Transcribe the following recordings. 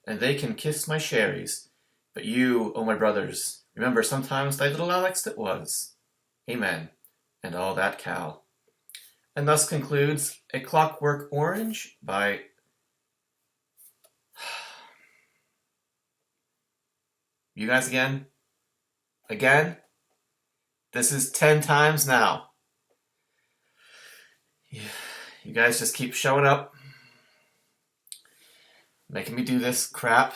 and they can kiss my cherries. But you, O my brothers, remember sometimes thy little Alex that was. Amen. And all that cow. And thus concludes A Clockwork Orange by you guys again. Again. This is 10 times now. You guys just keep showing up, making me do this crap.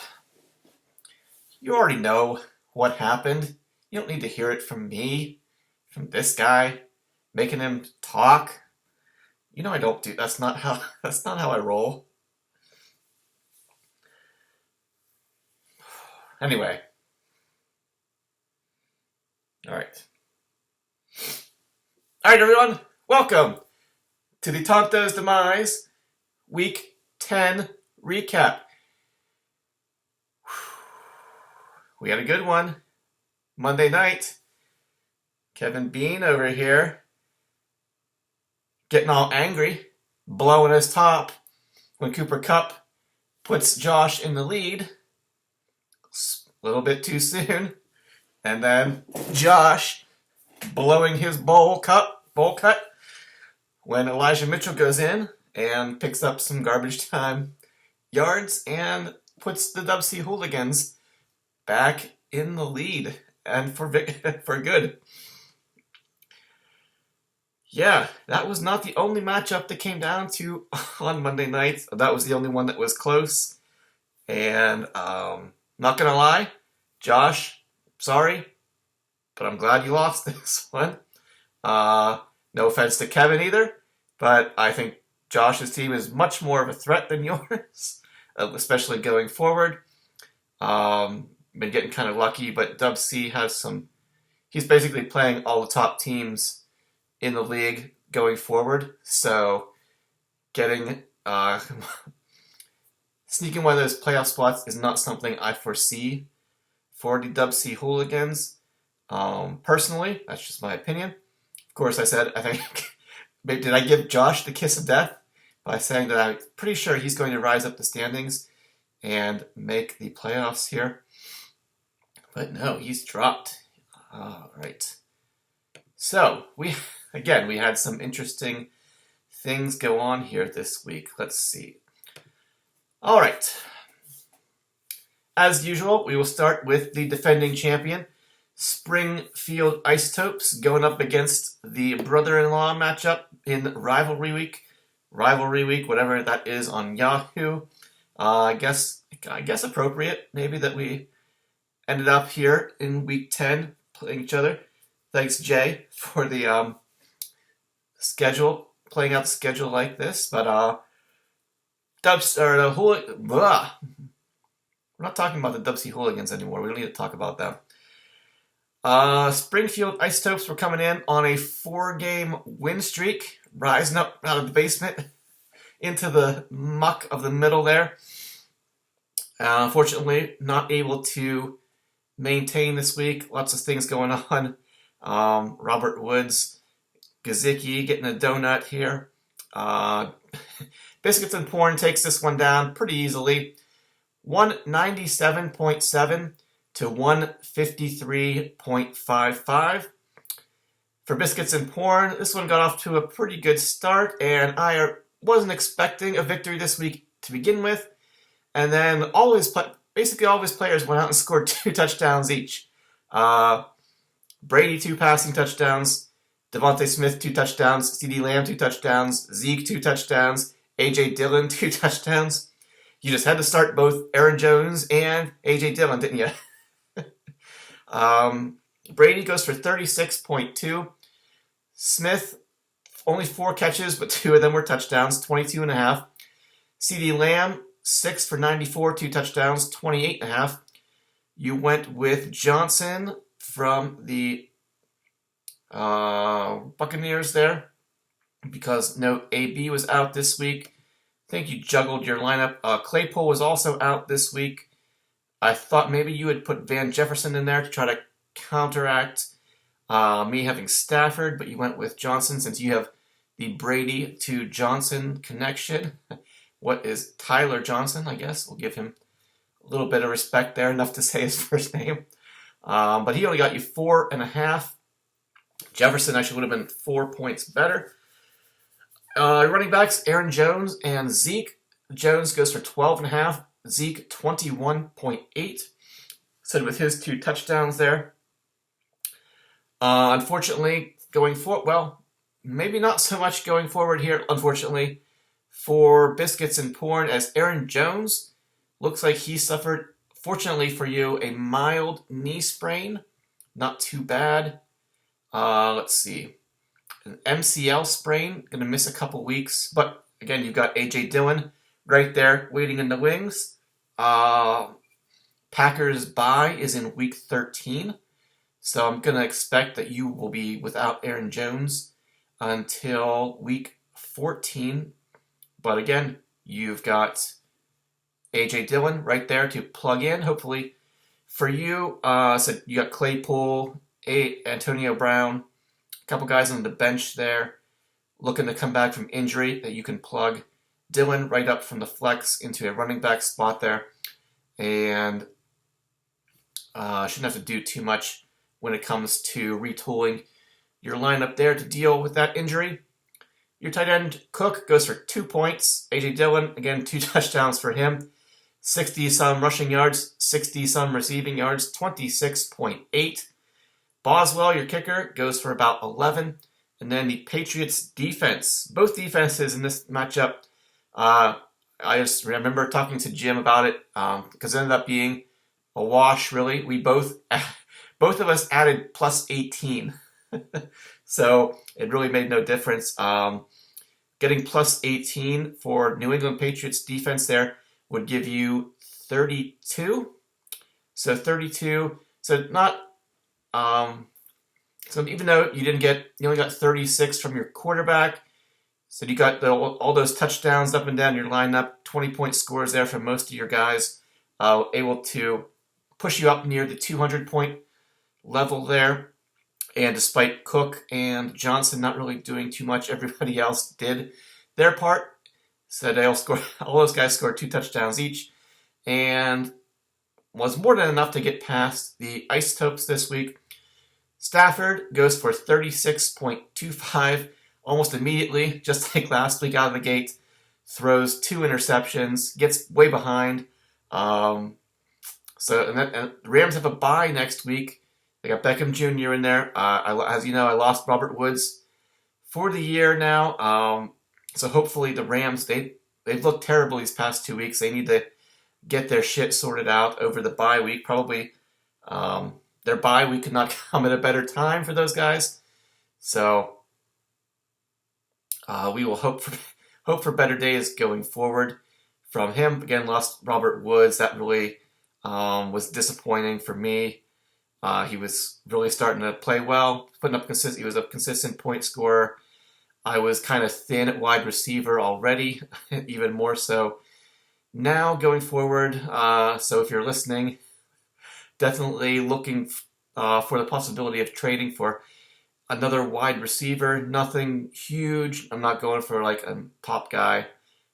You already know what happened. You don't need to hear it from me, from this guy, making him talk. You know I don't do. That's not how I roll. Anyway. All right, everyone. Welcome to the Tonto's Demise Week 10 recap. We had a good one. Monday night. Kevin Bean over here getting all angry, blowing his top when Cooper Kupp puts Josh in the lead. A little bit too soon. And then Josh blowing his bowl cut when Elijah Mitchell goes in and picks up some garbage time yards and puts the Dub C Hooligans back in the lead and for good. Yeah, that was not the only matchup that came down to on Monday night. That was the only one that was close. And not gonna lie, Josh, sorry, but I'm glad you lost this one. No offense to Kevin either, but I think Josh's team is much more of a threat than yours, especially going forward. Been getting kind of lucky, but Dub C has some. He's basically playing all the top teams in the league going forward, so getting sneaking one of those playoff spots is not something I foresee for the Dub C Hooligans. Personally, that's just my opinion. Of course, I think, did I give Josh the kiss of death by saying that I'm pretty sure he's going to rise up the standings and make the playoffs here? But no, he's dropped. All right. So, we had some interesting things go on here this week. Let's see. All right. As usual, we will start with the defending champion, Springfield Isotopes, going up against the brother-in-law matchup in Rivalry Week, whatever that is on Yahoo. I guess appropriate, maybe, that we ended up here in Week 10 playing each other. Thanks, Jay, for the schedule, playing out the schedule like this. But we're not talking about the Dub C Hooligans anymore. We don't need to talk about them. Springfield Isotopes were coming in on a 4-game win streak, rising up out of the basement into the muck of the middle there. Unfortunately, not able to maintain this week. Lots of things going on. Robert Woods, Gazicki getting a donut here. Biscuits and Porn takes this one down pretty easily. 197.7 to 153.55. For Biscuits and Porn, this one got off to a pretty good start, and I wasn't expecting a victory this week to begin with. And then basically all of his players went out and scored 2 touchdowns each. Brady 2 passing touchdowns, Devontae Smith 2 touchdowns, CeeDee Lamb 2 touchdowns, Zeke 2 touchdowns, A.J. Dillon 2 touchdowns. You just had to start both Aaron Jones and A.J. Dillon, didn't you? Brady goes for 36.2. Smith, only 4 catches, but 2 of them were touchdowns, 22.5. CeeDee Lamb, 6 for 94, 2 touchdowns, 28.5. You went with Johnson from the Buccaneers there, because no AB was out this week. I think you juggled your lineup. Claypool was also out this week. I thought maybe you would put Van Jefferson in there to try to counteract me having Stafford, but you went with Johnson since you have the Brady to Johnson connection. What is Tyler Johnson, I guess? We'll give him A little bit of respect there, enough to say his first name. But he only got you 4.5. Jefferson actually would have been 4 points better. Running backs, Aaron Jones and Zeke. Jones goes for 12.5. Zeke, 21.8. So with his 2 touchdowns there. Unfortunately, going forward, well, maybe not so much going forward here, unfortunately, for Biscuits and Porn, as Aaron Jones looks like he suffered, fortunately for you, a mild knee sprain. Not too bad. Let's see. An MCL sprain, going to miss a couple weeks. But again, you've got A.J. Dillon right there waiting in the wings. Packers bye is in week 13. So I'm going to expect that you will be without Aaron Jones until week 14. But again, you've got A.J. Dillon right there to plug in, hopefully. For you, so you got Claypool, Antonio Brown, a couple guys on the bench there looking to come back from injury that you can plug Dillon right up from the flex into a running back spot there. And shouldn't have to do too much when it comes to retooling your lineup there to deal with that injury. Your tight end, Cook, goes for 2 points. A.J. Dillon, again, 2 touchdowns for him. 60-some rushing yards, 60-some receiving yards, 26.8. Boswell, your kicker, goes for about 11. And then the Patriots defense. Both defenses in this matchup, I just remember talking to Jim about it because it ended up being a wash, really. We both of us added plus 18. So it really made no difference. Getting plus 18 for New England Patriots defense there would give you 32. So 32. So not. So even though you only got 36 from your quarterback. So you got all those touchdowns up and down your lineup, 20-point scores there from most of your guys, able to push you up near the 200-point level there. And despite Cook and Johnson not really doing too much, everybody else did their part. So all those guys scored 2 touchdowns each, and was more than enough to get past the Isotopes this week. Stafford goes for 36.25 almost immediately, just like last week out of the gate. Throws 2 interceptions, gets way behind. And the Rams have a bye next week. They got Beckham Jr. in there. As you know, I lost Robert Woods for the year now. So hopefully the Rams, they've looked terrible these past 2 weeks. They need to get their shit sorted out over the bye week. Probably their bye week could not come at a better time for those guys. So we will hope for better days going forward from him. Again, lost Robert Woods. That really was disappointing for me. He was really starting to play well, he was a consistent point scorer. I was kind of thin at wide receiver already, even more so now going forward. So if you're listening, definitely looking for the possibility of trading for another wide receiver. Nothing huge. I'm not going for like a top guy.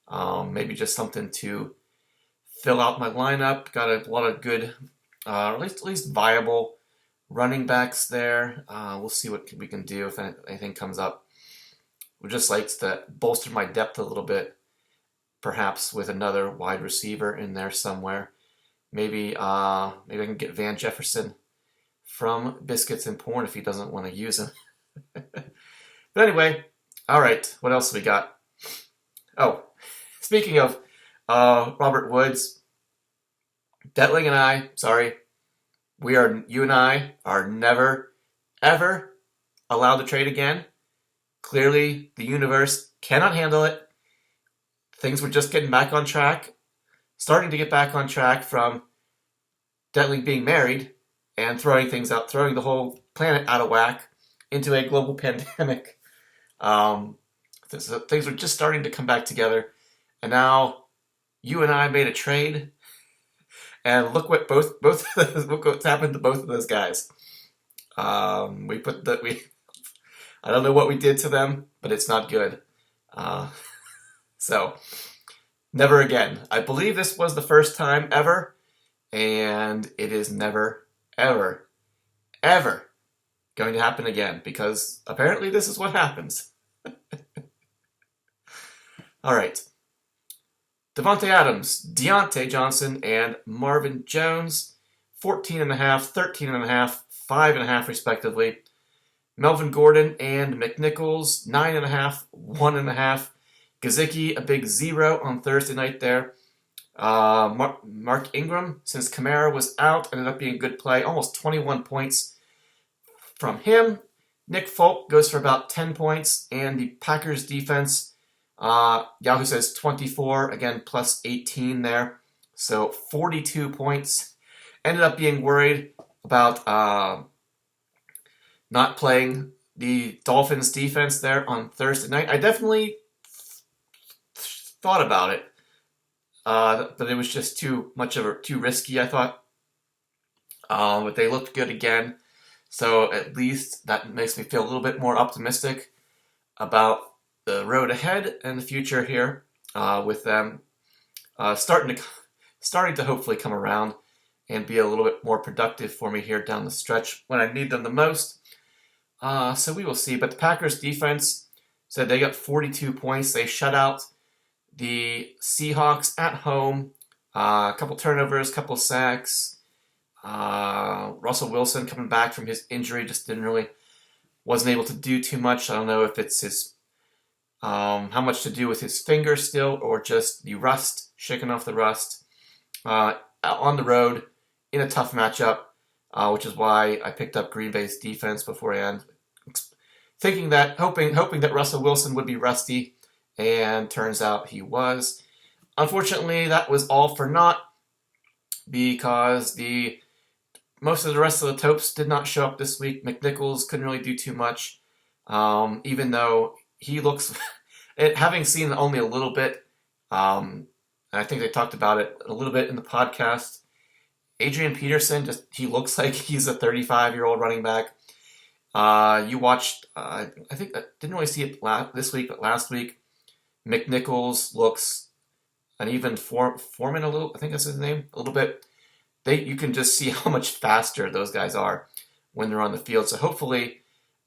Maybe just something to fill out my lineup. Got a lot of good, at least viable running backs there. We'll see what we can do if anything comes up. Would just like to bolster my depth a little bit, perhaps with another wide receiver in there somewhere. Maybe I can get Van Jefferson from Biscuits and Porn if he doesn't want to use him. But anyway, all right, what else we got? Oh, speaking of Robert Woods, Detling and I, you and I are never, ever allowed to trade again. Clearly, the universe cannot handle it. Things were just getting back on track, starting to get back on track from Detling being married and throwing the whole planet out of whack into a global pandemic. So things were just starting to come back together, and now you and I made a trade, and look what look what's happened to both of those guys. I don't know what we did to them, but it's not good. So never again. I believe this was the first time ever and it is never, ever, ever going to happen again, because apparently this is what happens. All right. Devontae Adams, Deontay Johnson, and Marvin Jones, 14.5, 13.5, 5.5 respectively. Melvin Gordon and McNichols, 9.5, 1.5. Gesicki, a big 0 on Thursday night there. Mark Ingram, since Kamara was out, ended up being a good play, almost 21 points from him. Nick Folk goes for about 10 points, and the Packers defense, Yahoo says 24, again, plus 18 there. So 42 points. Ended up being worried about not playing the Dolphins defense there on Thursday night. I definitely thought about it, but it was just too risky, I thought. But they looked good again. So at least that makes me feel a little bit more optimistic about the road ahead and the future here, with them starting to hopefully come around and be a little bit more productive for me here down the stretch when I need them the most. So we will see. But the Packers defense said they got 42 points. They shut out the Seahawks at home. A couple turnovers, couple sacks. Russell Wilson coming back from his injury just wasn't able to do too much. I don't know if it's his how much to do with his finger still, or just the rust, shaking off the rust on the road in a tough matchup, which is why I picked up Green Bay's defense beforehand, hoping that Russell Wilson would be rusty, and turns out he was. Unfortunately, that was all for naught, because most of the rest of the Topes did not show up this week. McNichols couldn't really do too much, even though he looks, having seen only a little bit, and I think they talked about it a little bit in the podcast, Adrian Peterson, he looks like he's a 35-year-old running back. You watched, I think I didn't really see it this week, but last week, McNichols looks, and even Foreman a little, I think that's his name, a little bit. You can just see how much faster those guys are when they're on the field. So hopefully,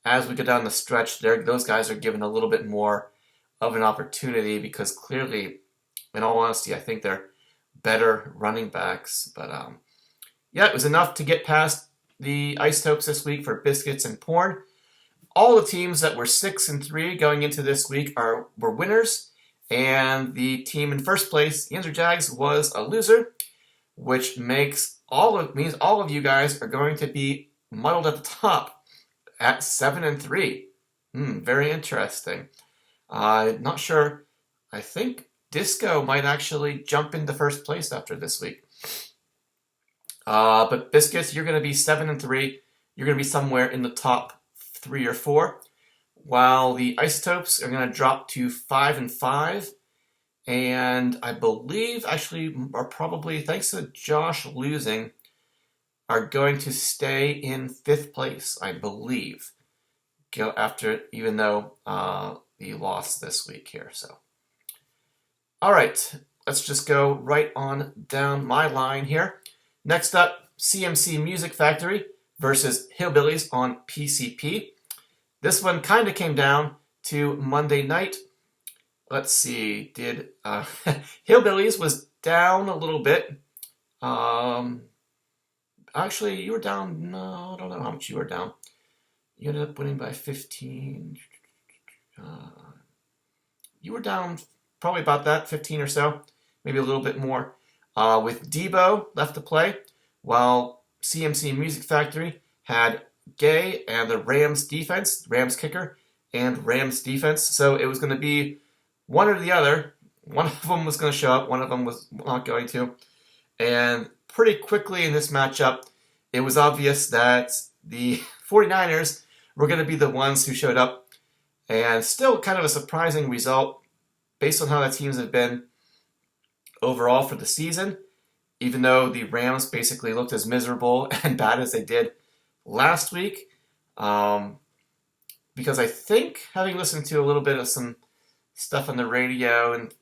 as we go down the stretch, those guys are given a little bit more of an opportunity, because clearly, in all honesty, I think they're better running backs. But yeah, it was enough to get past the Ice Topes this week for biscuits and porn. All the teams that were 6-3 going into this week were winners, and the team in first place, the Yinzer Jags, was a loser, which means all of you guys are going to be muddled at the top at 7-3. Very interesting. Not sure. I think Disco might actually jump into first place after this week. But Biscuits, you're going to be 7-3. You're going to be somewhere in the top 3 or 4, while the Isotopes are going to drop to 5-5. And I believe, actually, are probably, thanks to Josh losing, are going to stay in 5th place, I believe, even though he lost this week here. So, all right, let's just go right on down my line here. Next up, CMC Music Factory versus Hillbillies on PCP. This one kind of came down to Monday night. Let's see, Hillbillies was down a little bit. Actually, you were down, no, I don't know how much you were down. You ended up winning by 15. You were down probably about that, 15 or so, maybe a little bit more. With Debo left to play, while CMC Music Factory had Gay and the Rams defense, Rams kicker, and Rams defense. So it was going to be one or the other. One of them was going to show up, one of them was not going to. And pretty quickly in this matchup, it was obvious that the 49ers were going to be the ones who showed up. And still kind of a surprising result based on how the teams have been overall for the season, even though the Rams basically looked as miserable and bad as they did last week. Because I think, having listened to a little bit of some stuff on the radio and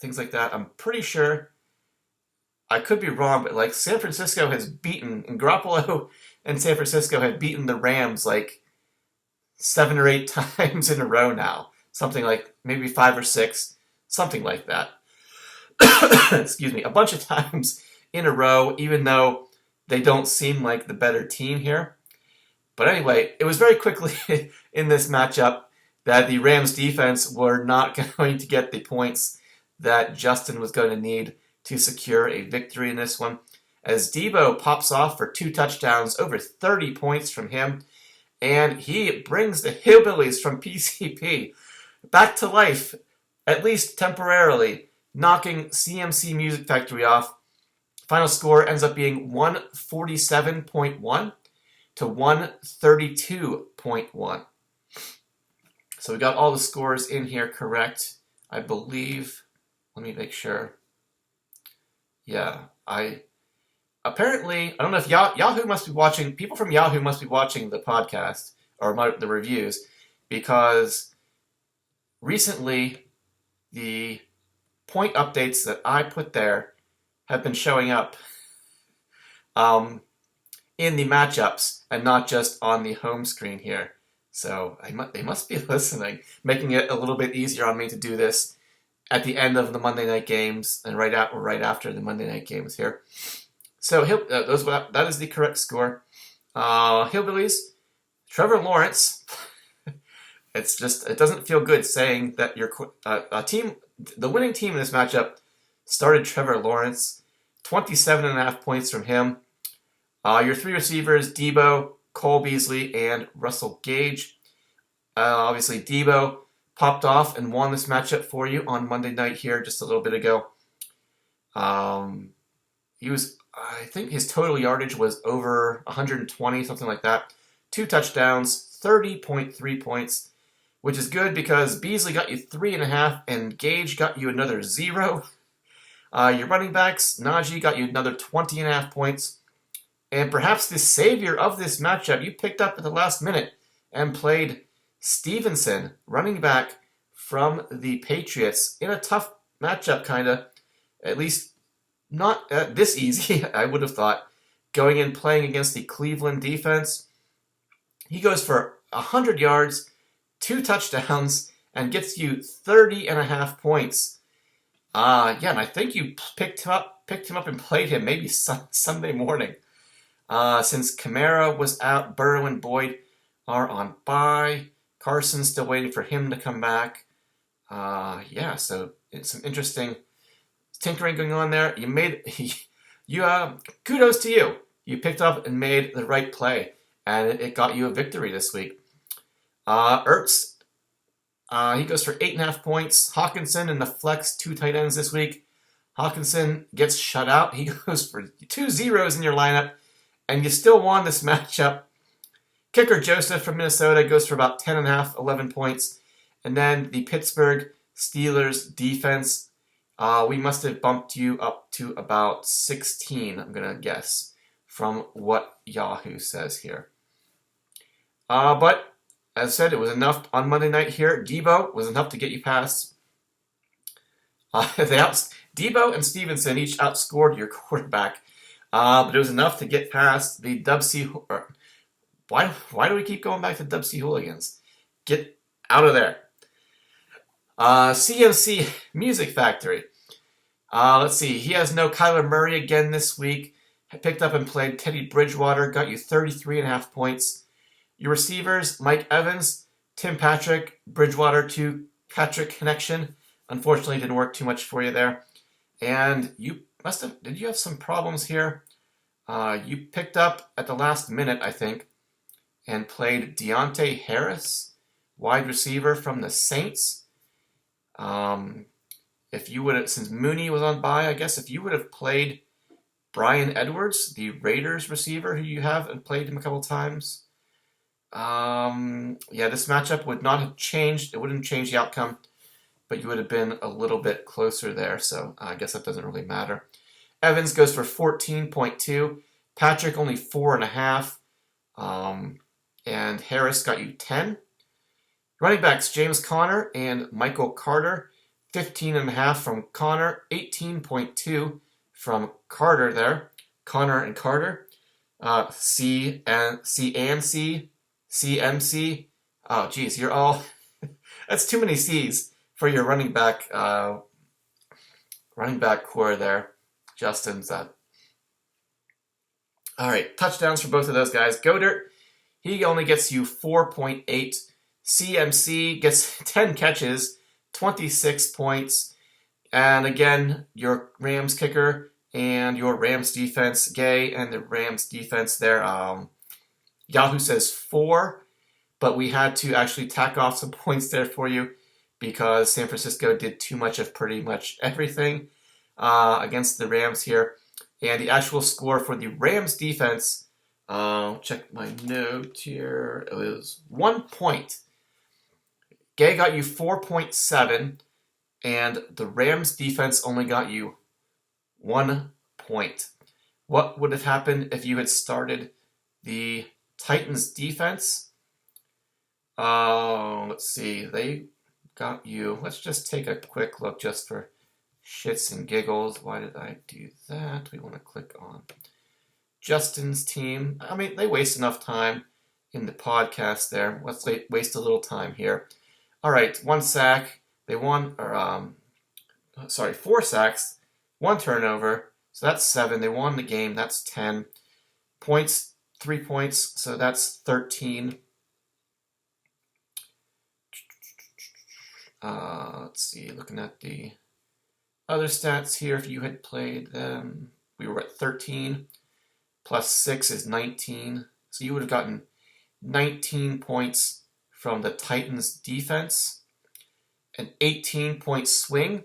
things like that, I'm pretty sure I could be wrong, but like San Francisco has beaten, and Garoppolo and San Francisco have beaten the Rams like 7 or 8 times in a row now. Something like maybe 5 or 6, something like that. Excuse me, a bunch of times in a row, even though they don't seem like the better team here. But anyway, it was very quickly in this matchup that the Rams defense were not going to get the points that Justin was going to need to secure a victory in this one. As Debo pops off for 2 touchdowns, over 30 points from him, and he brings the Hillbillies from PCP back to life, at least temporarily, knocking CMC Music Factory off. Final score ends up being 147.1 to 132.1. So we got all the scores in here correct, I believe. Let me make sure. Yeah, apparently, I don't know if Yahoo must be watching, people from Yahoo must be watching the podcast, or the reviews, because recently the point updates that I put there have been showing up in the matchups and not just on the home screen here. So they must be listening, making it a little bit easier on me to do this at the end of the Monday night games and right after the Monday night games here. So that is the correct score. Hillbillies, Trevor Lawrence. It doesn't feel good saying that your the winning team in this matchup started Trevor Lawrence. 27.5 points from him. Your 3 receivers, Debo, Cole Beasley, and Russell Gage. Obviously, Debo popped off and won this matchup for you on Monday night here just a little bit ago. I think his total yardage was over 120, something like that. 2 touchdowns, 30.3 points, which is good because Beasley got you 3.5 and Gage got you another 0. Your running backs, Najee got you another 20.5 points. And perhaps the savior of this matchup you picked up at the last minute and played Stevenson, running back from the Patriots, in a tough matchup, kind of. At least not this easy, I would have thought, going in playing against the Cleveland defense. He goes for 100 yards, 2 touchdowns, and gets you 30.5 points. And I think you picked him up and played him maybe Sunday morning. Since Kamara was out, Burrow and Boyd are on bye. Carson's still waiting for him to come back. So it's some interesting tinkering going on there. Kudos to you. You picked up and made the right play, and it got you a victory this week. Ertz, he goes for 8.5 points. Hawkinson in the flex, 2 tight ends this week. Hawkinson gets shut out. He goes for 2 zeros in your lineup, and you still won this matchup. Kicker Joseph from Minnesota goes for about 10.5, 11 points. And then the Pittsburgh Steelers defense, we must have bumped you up to about 16, I'm going to guess, from what Yahoo says here. But, as I said, it was enough on Monday night here. Debo was enough to get you past. Debo and Stevenson each outscored your quarterback. But it was enough to get past the Dub C. Why do we keep going back to Dub C hooligans? Get out of there. CMC Music Factory. Let's see. He has no Kyler Murray again this week. Picked up and played Teddy Bridgewater. Got you 33.5 points. Your receivers, Mike Evans, Tim Patrick, Bridgewater to Patrick connection. Unfortunately, didn't work too much for you there. And did you have some problems here? You picked up at the last minute, I think, and played Deontay Harris, wide receiver from the Saints. If you would have, since Mooney was on bye, I guess if you would have played Bryan Edwards, the Raiders receiver who you have and played him a couple times, this matchup would not have changed. It wouldn't change the outcome, but you would have been a little bit closer there, so I guess that doesn't really matter. Evans goes for 14.2. Patrick only 4.5. And Harris got you 10. Running backs, James Conner and Michael Carter. 15.5 from Conner. 18.2 from Carter there. Connor and Carter. CMC. Oh, geez, you're all... That's too many C's for your running back core there. Justin's that. All right, touchdowns for both of those guys. Godert, he only gets you 4.8. CMC gets 10 catches, 26 points. And again, your Rams kicker and your Rams defense, Gay, and the Rams defense there. Yahoo says 4, but we had to actually tack off some points there for you because San Francisco did too much of pretty much everything against the Rams here. And the actual score for the Rams defense, check my note here, it was 1 point. Gay got you 4.7, and the Rams defense only got you 1 point. What would have happened if you had started the Titans defense? Let's see, they got you, let's just take a quick look just for shits and giggles. Why did I do that? We want to click on Justin's team. I mean, they waste enough time in the podcast there. Let's waste a little time here. All right, 1 sack. They won, or 4 sacks, 1 turnover. So that's 7. They won the game. That's 10 points, 3 points. So that's 13. Let's see. Looking at the other stats here, if you had played them, we were at 13, plus 6 is 19. So you would have gotten 19 points from the Titans defense, an 18-point swing,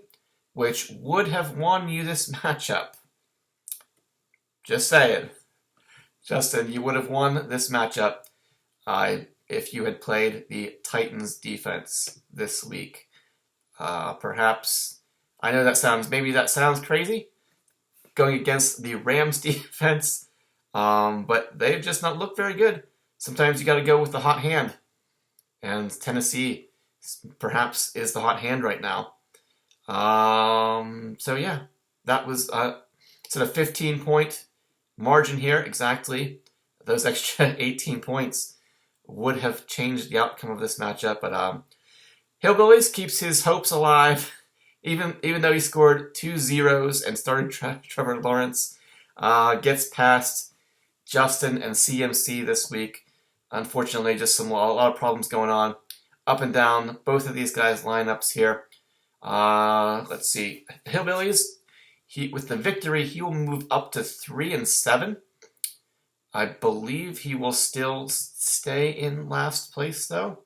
which would have won you this matchup. Just saying. Justin, you would have won this matchup if you had played the Titans defense this week. Perhaps... I know that sounds crazy, going against the Rams defense, but they've just not looked very good. Sometimes you got to go with the hot hand, and Tennessee perhaps is the hot hand right now. So yeah, that was sort of 15-point margin here exactly. Those extra 18 points would have changed the outcome of this matchup, but Hillbillies keeps his hopes alive. Even though he scored 2 zeros and started Trevor Lawrence, gets past Justin and CMC this week. Unfortunately, just a lot of problems going on up and down both of these guys' lineups here. Let's see. Hillbillies, with the victory, he will move up to 3-7. I believe he will still stay in last place, though.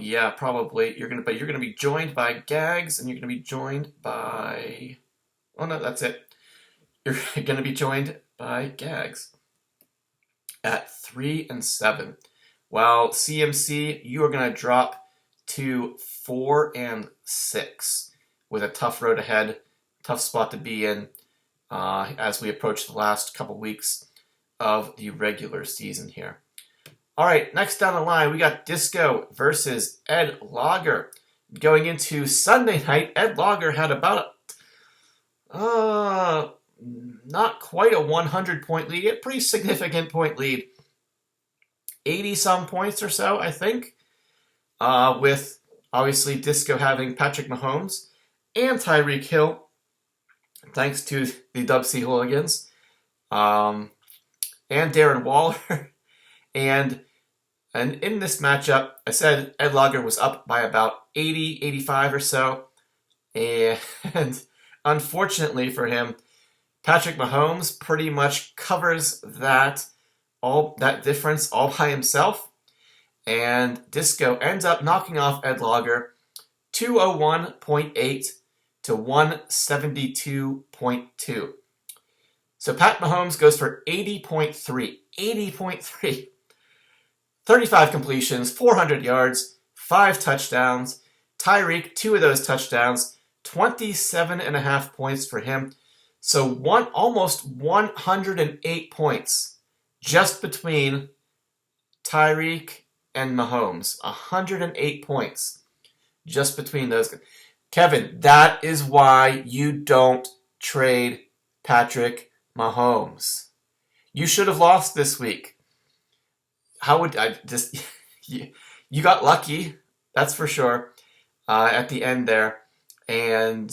Yeah, probably. You're gonna be joined by Gags, and you're gonna be joined by... Oh no, that's it. You're gonna be joined by Gags at 3-7. While CMC, you are gonna drop to 4-6 with a tough road ahead, tough spot to be in as we approach the last couple weeks of the regular season here. All right, next down the line, we got Disco versus Ed Lager. Going into Sunday night, Ed Lager had about, not quite a 100-point lead, a pretty significant point lead. 80-some points or so, I think, with obviously Disco having Patrick Mahomes and Tyreek Hill, thanks to the Dub C Hooligans, and Darren Waller, and in this matchup, I said Ed Lager was up by about 80, 85 or so. And unfortunately for him, Patrick Mahomes pretty much covers that difference all by himself. And Disco ends up knocking off Ed Lager 201.8 to 172.2. So Pat Mahomes goes for 80.3. 35 completions, 400 yards, 5 touchdowns. Tyreek, 2 of those touchdowns, 27.5 points for him. So almost 108 points just between Tyreek and Mahomes. 108 points just between those. Kevin, that is why you don't trade Patrick Mahomes. You should have lost this week. How would I just... you got lucky, that's for sure, at the end there. And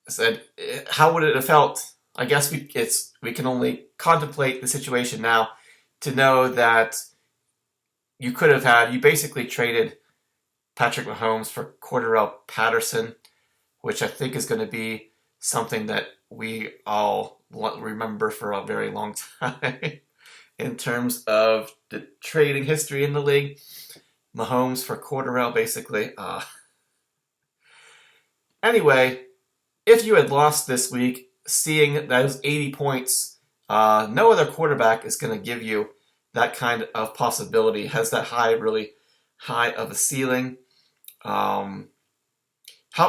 said, how would it have felt? I guess we can only contemplate the situation now to know that you basically traded Patrick Mahomes for Cordarrelle Patterson, which I think is going to be something that we all remember for a very long time in terms of the trading history in the league. Mahomes for Cordarrelle, basically. Anyway, if you had lost this week, seeing those 80 points, no other quarterback is going to give you that kind of possibility, has that really high of a ceiling. How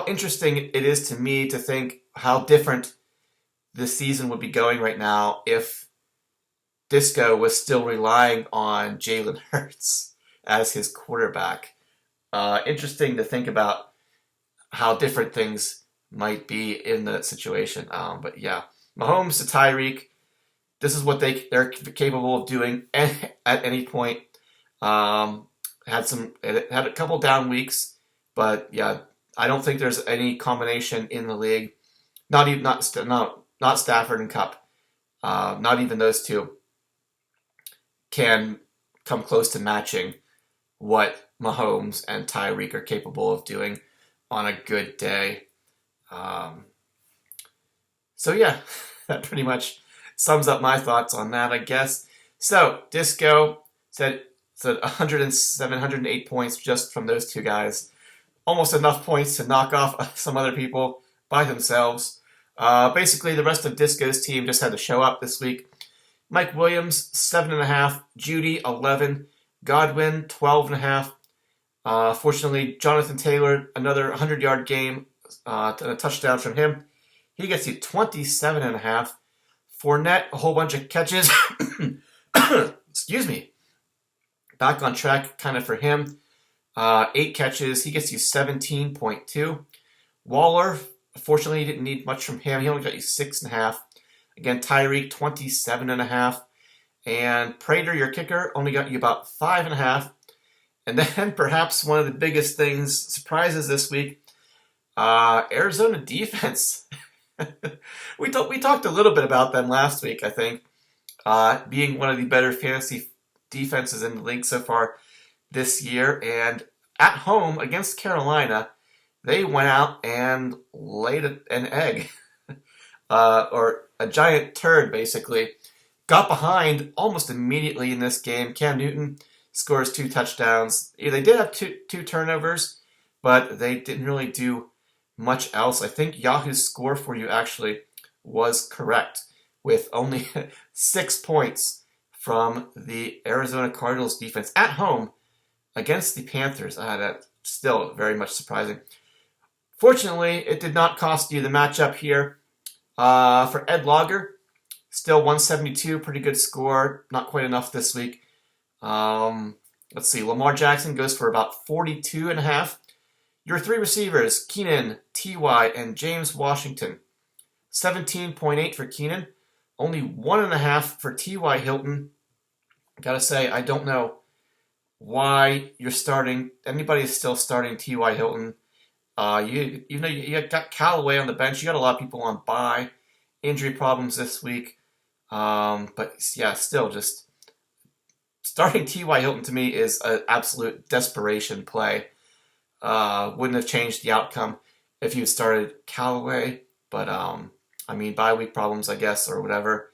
interesting it is to me to think how different this season would be going right now if Disco was still relying on Jalen Hurts as his quarterback. Interesting to think about how different things might be in the situation. But yeah, Mahomes to Tyreek, this is what they're capable of doing at any point. Had a couple down weeks, but yeah, I don't think there's any combination in the league. Not Stafford and Kupp. Not even those two can come close to matching what Mahomes and Tyreek are capable of doing on a good day. So yeah, that pretty much sums up my thoughts on that, I guess. So Disco said 107, 108 points just from those two guys. Almost enough points to knock off some other people by themselves. Basically, the rest of Disco's team just had to show up this week. Mike Williams, 7.5. Judy, 11. Godwin, 12.5. Fortunately, Jonathan Taylor, another 100-yard game, a touchdown from him. He gets you 27.5. Fournette, a whole bunch of catches. Excuse me. Back on track kind of for him. 8 catches. He gets you 17.2. Waller, fortunately, you didn't need much from him. He only got you 6.5. Again, Tyreek, 27.5. And Prater, your kicker, only got you about 5.5. And then perhaps one of the biggest surprises this week, Arizona defense. we talked a little bit about them last week, I think, being one of the better fantasy defenses in the league so far this year. And at home against Carolina, they went out and laid an egg, or a giant turd, basically. Got behind almost immediately in this game. Cam Newton scores 2 touchdowns. They did have two turnovers, but they didn't really do much else. I think Yahoo's score for you actually was correct, with only 6 points from the Arizona Cardinals defense at home against the Panthers. That's still very much surprising. Fortunately, it did not cost you the matchup here. For Ed Lager, still 172, pretty good score. Not quite enough this week. Let's see, Lamar Jackson goes for about 42.5. Your 3 receivers, Keenan, T.Y., and James Washington. 17.8 for Keenan. Only 1.5 for T.Y. Hilton. Gotta say, I don't know why anybody is still starting T.Y. Hilton. You got Callaway on the bench. You got a lot of people on bye. Injury problems this week. But yeah, still just starting T.Y. Hilton to me is an absolute desperation play. Wouldn't have changed the outcome if you started Callaway. But, bye week problems, I guess, or whatever.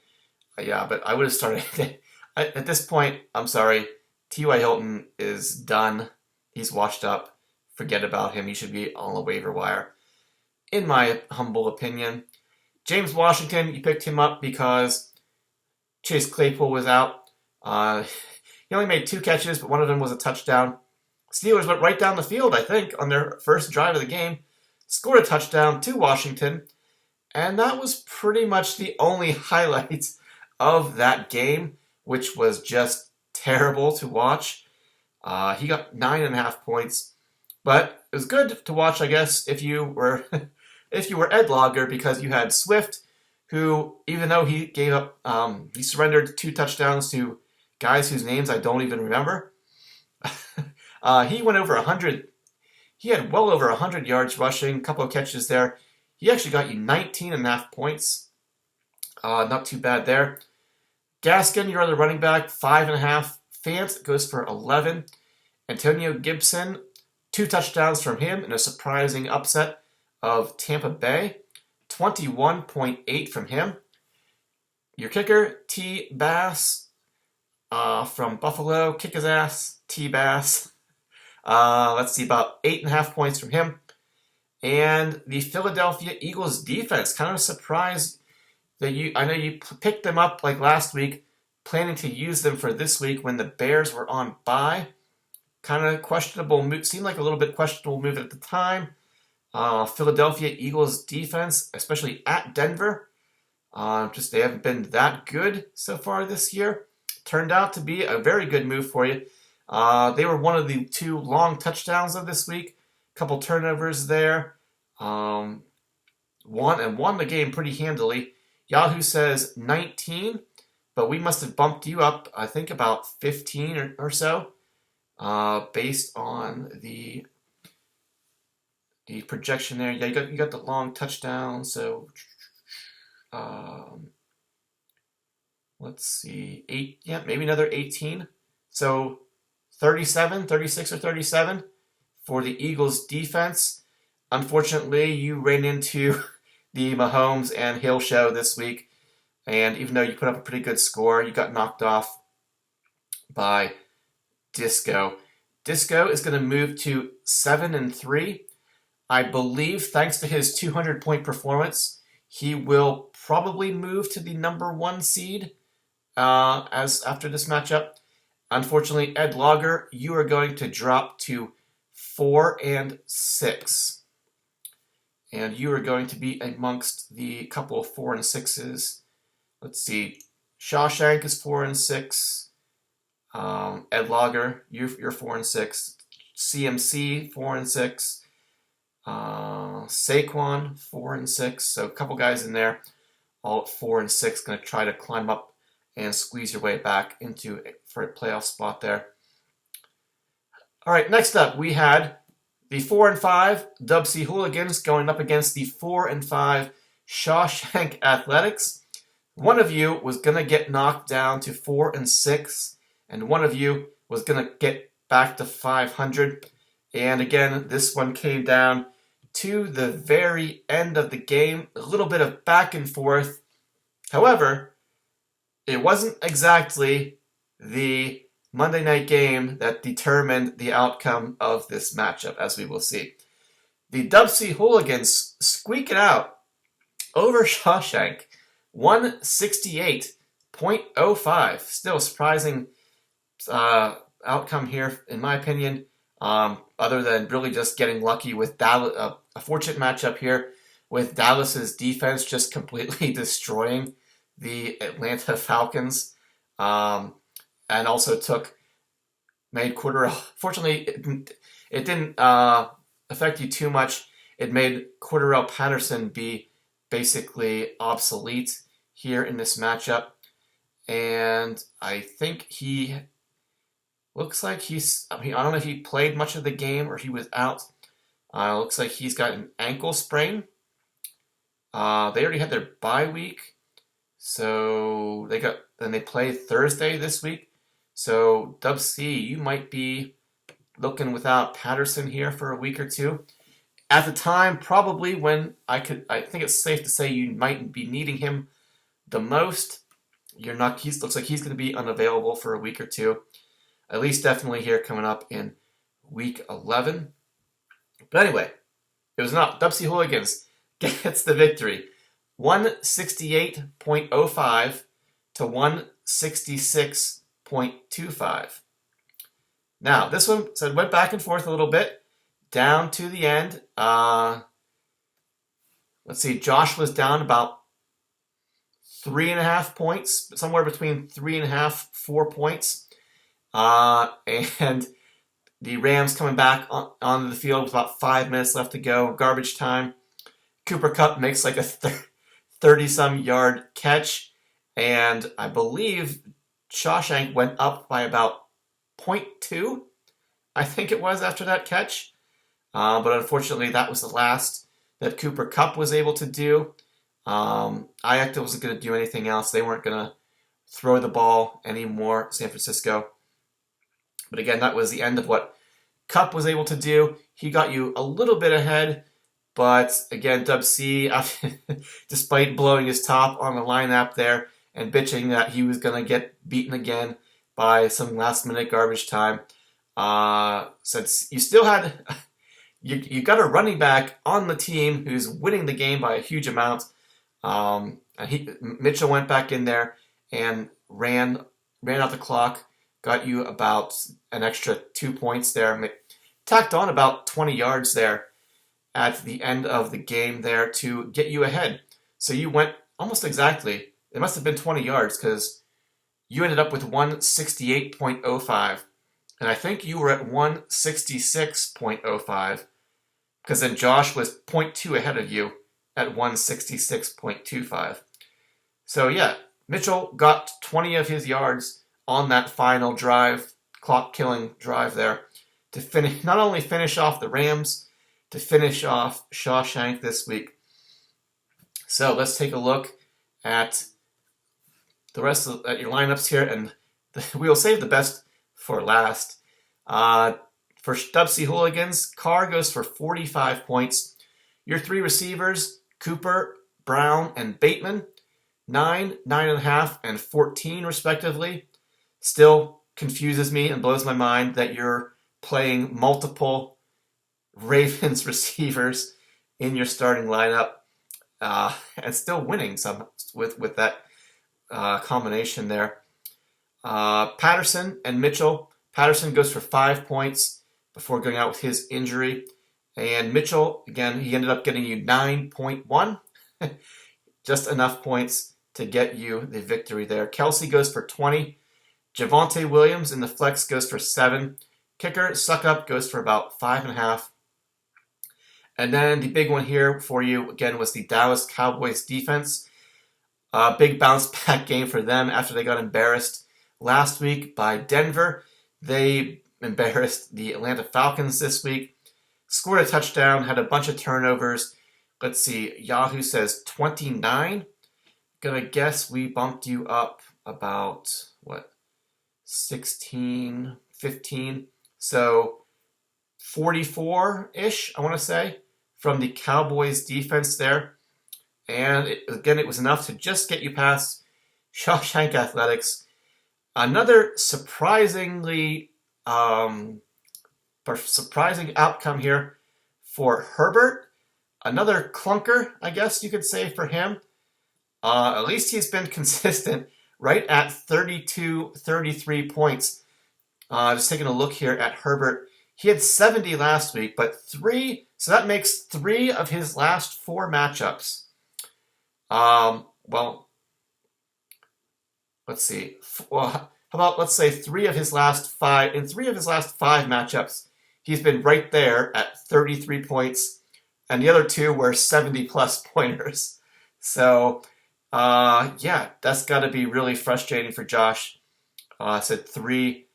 Yeah, but I would have started. At this point, I'm sorry. T.Y. Hilton is done. He's washed up. Forget about him. He should be on the waiver wire, in my humble opinion. James Washington, you picked him up because Chase Claypool was out. He only made 2 catches, but one of them was a touchdown. Steelers went right down the field, I think, on their first drive of the game. Scored a touchdown to Washington. And that was pretty much the only highlight of that game, which was just terrible to watch. He got 9.5 points, but it was good to watch, I guess, if you were if you were Ed Logger, because you had Swift, who, even though he gave up, he surrendered 2 touchdowns to guys whose names I don't even remember. He went over 100. He had well over 100 yards rushing, a couple of catches there. He actually got you 19.5 points. Not too bad there. Gaskin, your other running back, 5.5. Fant goes for 11. Antonio Gibson, 2 touchdowns from him in a surprising upset of Tampa Bay. 21.8 from him. Your kicker, T. Bass from Buffalo. Kick his ass, T. Bass. Let's see, about 8.5 points from him. And the Philadelphia Eagles defense, kind of surprised that I know you picked them up like last week, planning to use them for this week when the Bears were on bye. Kind of questionable move, seemed like a little bit questionable move at the time. Philadelphia Eagles defense, especially at Denver, just they haven't been that good so far this year. Turned out to be a very good move for you. They were one of the 2 long touchdowns of this week. Couple turnovers there. Won the game pretty handily. Yahoo says 19, but we must have bumped you up, I think, about 15 or so, based on the projection there. Yeah, you got the long touchdown. So let's see, 8. Yeah, maybe another 18. So 37, 36 or 37 for the Eagles defense. Unfortunately, you ran into the Mahomes and Hill show this week, and even though you put up a pretty good score, you got knocked off by Disco. Disco is going to move to 7-3. I believe, thanks to his 200-point performance, he will probably move to the number 1 seed as after this matchup. Unfortunately, Ed Logger, you are going to drop to 4-6. And you are going to be amongst the couple of 4 and 6s. Let's see. Shawshank is 4-6. Ed Logger, you're 4-6. CMC 4-6. Saquon 4-6. So a couple guys in there, all at 4-6, going to try to climb up and squeeze your way back into for a playoff spot there. All right, next up we had the 4-5 Dub C Hooligans going up against the 4-5 Shawshank Athletics. One of you was going to get knocked down to 4-6, and one of you was going to get back to 500. And again, this one came down to the very end of the game. A little bit of back and forth. However, it wasn't exactly the Monday night game that determined the outcome of this matchup, as we will see. The Dub C Hooligans squeak it out over Shawshank, 168.05. Still a surprising outcome here, in my opinion, other than really just getting lucky with Dallas, a fortunate matchup here with Dallas's defense just completely destroying the Atlanta Falcons. And also made Cordero. Fortunately, it didn't affect you too much. It made Cordero Patterson be basically obsolete here in this matchup. And I think he looks like I don't know if he played much of the game or he was out. Looks like he's got an ankle sprain. They already had their bye week. So they play Thursday this week. So Dub C, you might be looking without Patterson here for a week or two. At the time, probably when I think it's safe to say you might be needing him the most. Looks like he's going to be unavailable for a week or two. At least definitely here coming up in week 11. But anyway, it was not. Dub C Hooligans gets the victory. 168.05 to 166.25. Now, this one went back and forth a little bit, down to the end. Let's see, Josh was down about 3.5 points, somewhere between 3.5, 4 points. And the Rams coming back onto the field with about 5 minutes left to go, garbage time. Cooper Kupp makes like a 30-some yard catch, and I believe Shawshank went up by about 0.2, I think it was, after that catch. But unfortunately, that was the last that Cooper Kupp was able to do. Iacta wasn't going to do anything else. They weren't going to throw the ball anymore, San Francisco. But again, that was the end of what Kupp was able to do. He got you a little bit ahead, but again, Dub C, despite blowing his top on the lineup there and bitching that he was going to get beaten again by some last-minute garbage time, since you still had... You got a running back on the team who's winning the game by a huge amount. And Mitchell went back in there and ran out the clock, got you about an extra 2 points there, tacked on about 20 yards there at the end of the game there to get you ahead. So you went almost exactly, it must have been 20 yards because you ended up with 168.05. And I think you were at 166.05. Because then Josh was 0.2 ahead of you at 166.25. So yeah, Mitchell got 20 of his yards on that final drive, clock-killing drive there, to finish, not only finish off the Rams, to finish off Shawshank this week. So let's take a look at the rest of your lineups here, and we will save the best for last. For Dubsy Hooligans, Carr goes for 45 points. Your three receivers, Cooper, Brown, and Bateman, 9, 9.5, and 14 respectively. Still confuses me and blows my mind that you're playing multiple Ravens receivers in your starting lineup and still winning some with that combination there. Patterson and Mitchell. Patterson goes for 5 points before going out with his injury. And Mitchell, again, he ended up getting you 9.1. Just enough points to get you the victory there. Kelsey goes for 20. Javonte Williams in the flex goes for 7. Kicker, Suckup, goes for about 5.5. And then the big one here for you, again, was the Dallas Cowboys defense. Big bounce back game for them after they got embarrassed last week by Denver. They embarrassed the Atlanta Falcons this week. Scored a touchdown, had a bunch of turnovers. Let's see, Yahoo says 29. Gonna guess we bumped you up about, 16, 15. So 44-ish, I want to say, from the Cowboys defense there. And it was enough to just get you past Shawshank Athletics. Another surprising outcome here for Herbert. Another clunker, I guess you could say, for him. At least he's been consistent, right at 32, 33 points. Just taking a look here at Herbert. He had 70 last week, but so that makes 3 of his last 4 matchups. Let's see. Well, how about let's say 3 of his last 5. In 3 of his last 5 matchups, he's been right there at 33 points, and the other 2 were 70-plus pointers. So, that's got to be really frustrating for Josh. I said 3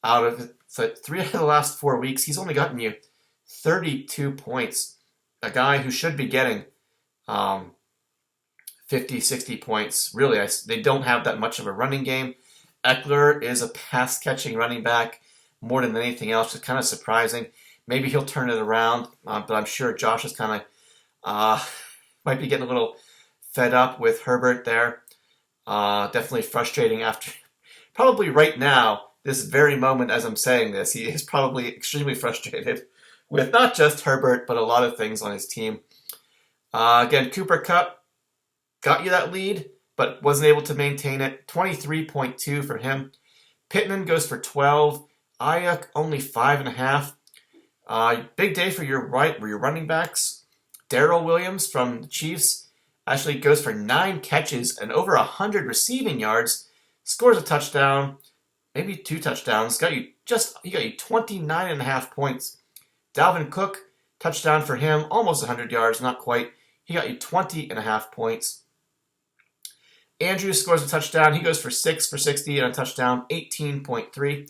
out of the last 4 weeks, he's only gotten you 32 points. A guy who should be getting 50, 60 points. Really, they don't have that much of a running game. Eckler is a pass-catching running back more than anything else. It's kind of surprising. Maybe he'll turn it around, but I'm sure Josh is kind of might be getting a little fed up with Herbert there. Definitely frustrating after, probably right now, this very moment as I'm saying this, he is probably extremely frustrated with not just Herbert, but a lot of things on his team. Again, Cooper Kupp got you that lead, but wasn't able to maintain it. 23.2 for him. Pittman goes for 12. Ayuk only 5.5. Big day for your running backs. Darrell Williams from the Chiefs actually goes for 9 catches and over 100 receiving yards. Scores a touchdown. maybe 2 touchdowns. He got you 29.5 points. Dalvin Cook, touchdown for him, almost 100 yards, not quite. He got you 20.5 points. Andrews scores a touchdown. He goes for 6 for 60 and a touchdown, 18.3.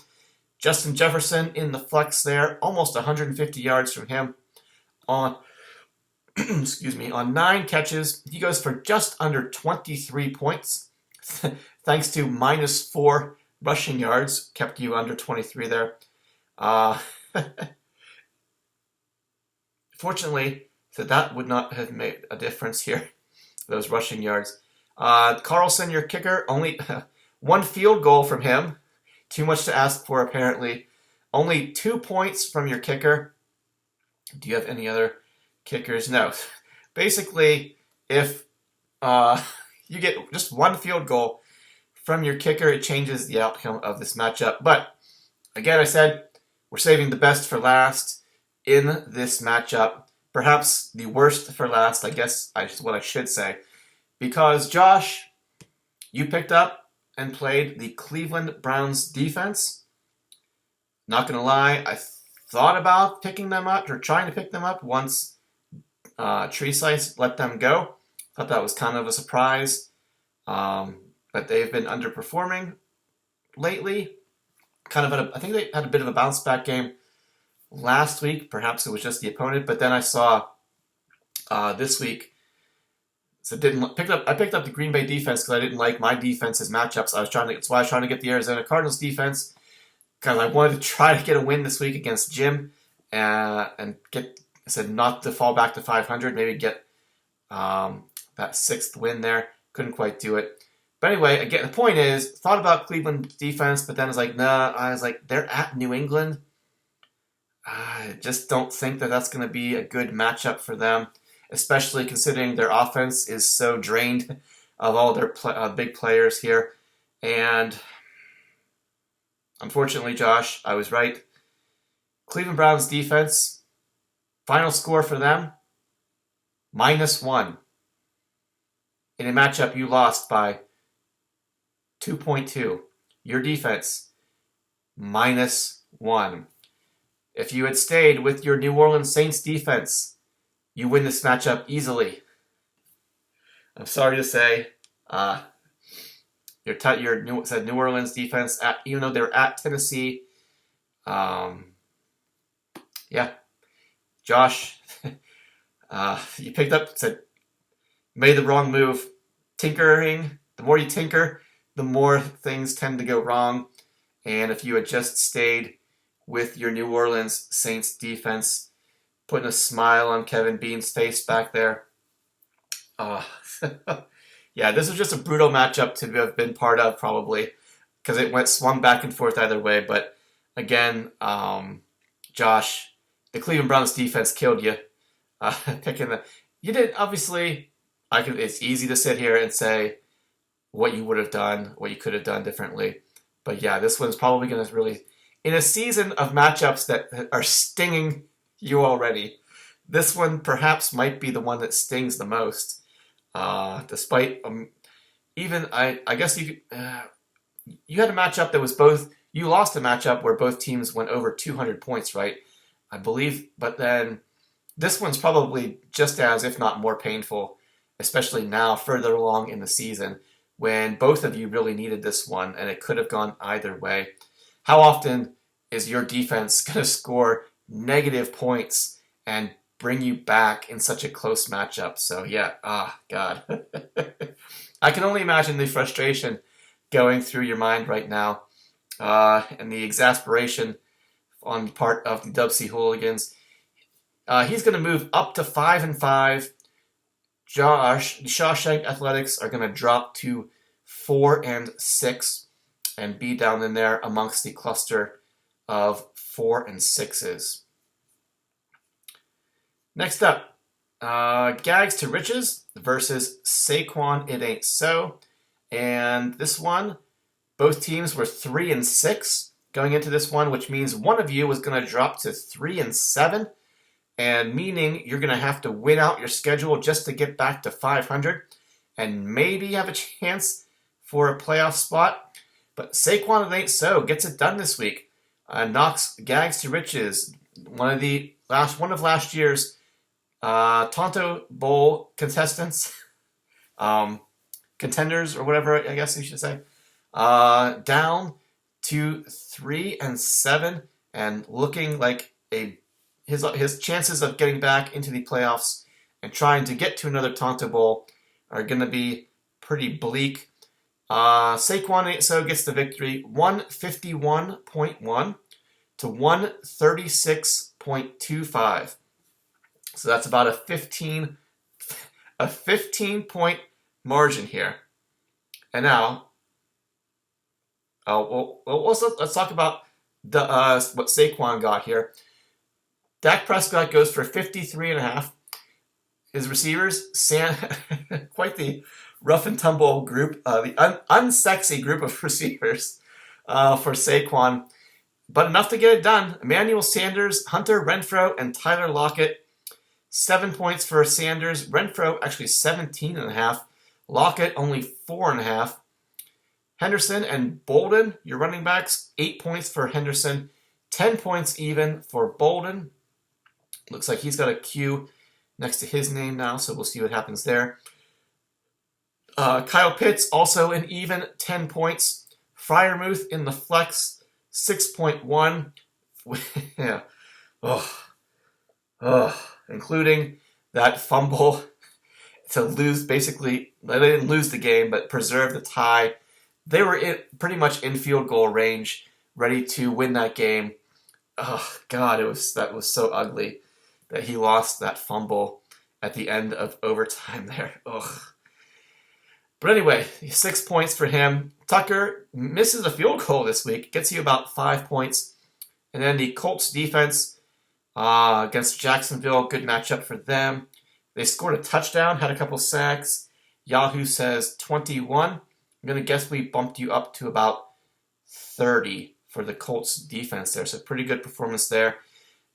Justin Jefferson in the flex there, almost 150 yards from him on on 9 catches. He goes for just under 23 points, thanks to -4 rushing yards, kept you under 23 there. Fortunately, that would not have made a difference here, those rushing yards. Carlson, your kicker, only 1 field goal from him. Too much to ask for, apparently. Only 2 points from your kicker. Do you have any other kickers? No. Basically, if you get just 1 field goal from your kicker, it changes the outcome of this matchup. But, again, I said we're saving the best for last in this matchup. Perhaps the worst for last, I guess is what I should say. Because, Josh, you picked up and played the Cleveland Browns defense. Not going to lie, I thought about picking them up or trying to pick them up once Tree Slice let them go. Thought that was kind of a surprise. But they've been underperforming lately. I think they had a bit of a bounce back game last week. Perhaps it was just the opponent. But then I saw this week. So I picked up the Green Bay defense because I didn't like my defense's matchups. That's why I was trying to get the Arizona Cardinals defense because I wanted to try to get a win this week against Jim and not to fall back to 500, maybe get that 6th win there. Couldn't quite do it. But anyway, again, the point is, thought about Cleveland defense, but then I was like, nah. I was like, they're at New England. I just don't think that that's going to be a good matchup for them, especially considering their offense is so drained of all their big players here. And unfortunately, Josh, I was right. Cleveland Browns defense, final score for them, -1. In a matchup you lost by 2.2. Your defense, -1. If you had stayed with your New Orleans Saints defense, you win this matchup easily. I'm sorry to say, your New Orleans defense, even though they're at Tennessee, Josh, you made the wrong move. Tinkering, the more you tinker, the more things tend to go wrong. And if you had just stayed with your New Orleans Saints defense, putting a smile on Kevin Bean's face back there. Yeah, this was just a brutal matchup to have been part of, probably, because it swung back and forth either way. But again, Josh, the Cleveland Browns defense killed you. You did, obviously. It's easy to sit here and say what you would have done, what you could have done differently. But yeah, this one's probably going to really, in a season of matchups that are stinging you already, this one perhaps might be the one that stings the most. Despite I guess you had a matchup that was both. You lost a matchup where both teams went over 200 points, right? I believe, but then this one's probably just as, if not more painful, especially now further along in the season when both of you really needed this one and it could have gone either way. How often is your defense going to score negative points and bring you back in such a close matchup? So yeah, God. I can only imagine the frustration going through your mind right now and the exasperation on the part of the Dub C Hooligans. He's going to move up to 5-5. Josh, the Shawshank Athletics are going to drop to 4-6 and be down in there amongst the cluster of 4 and 6s. Next up, Gags to Riches versus Saquon It Ain't So. And this one, both teams were 3-6 going into this one, which means one of you was going to drop to 3-7. And meaning you're going to have to win out your schedule just to get back to 500 and maybe have a chance for a playoff spot. But Saquon, it ain't so. Gets it done this week. Knocks Gags to riches. One of last year's Tonto Bowl contestants, contenders or whatever I guess you should say, down to 3-7 and looking like his chances of getting back into the playoffs and trying to get to another Tonto Bowl are going to be pretty bleak. Saquon so gets the victory, 151.1 to 136.25. So that's about a 15 point margin here. And now, let's talk about what Saquon got here. Dak Prescott goes for 53.5. His receivers, quite the rough and tumble group, the unsexy group of receivers for Saquon, but enough to get it done. Emmanuel Sanders, Hunter Renfrow, and Tyler Lockett. 7 points for Sanders. Renfrow actually 17.5. Lockett only 4.5. Henderson and Bolden, your running backs, 8 points for Henderson, 10 points even for Bolden. Looks like he's got a Q next to his name now, so we'll see what happens there. Kyle Pitts also an even 10 points. Freiermuth in the flex, 6.1. Yeah. Including that fumble to lose, basically, they didn't lose the game, but preserve the tie. They were pretty much in field goal range, ready to win that game. Oh, God, that was so ugly that he lost that fumble at the end of overtime there. Ugh. But anyway, 6 points for him. Tucker misses a field goal this week, gets you about 5 points. And then the Colts defense against Jacksonville, good matchup for them. They scored a touchdown, had a couple sacks. Yahoo says 21. I'm going to guess we bumped you up to about 30 for the Colts defense there. So pretty good performance there.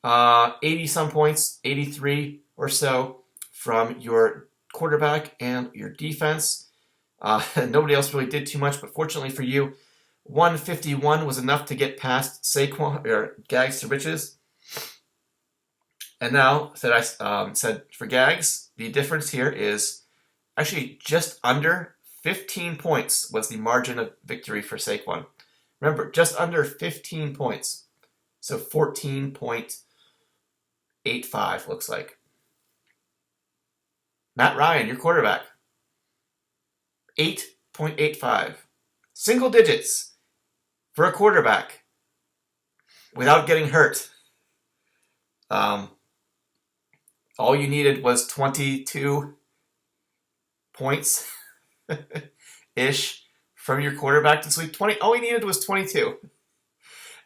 80-some points, 83 or so from your quarterback and your defense. Nobody else really did too much, but fortunately for you, 151 was enough to get past Saquon or Gags to riches. And now, said for Gags, the difference here is actually just under 15 points was the margin of victory for Saquon. Remember, just under 15 points. So 14.85 looks like. Matt Ryan, your quarterback. 8.85. Single digits for a quarterback without getting hurt. All you needed was 22 points ish from your quarterback this week. All you needed was 22.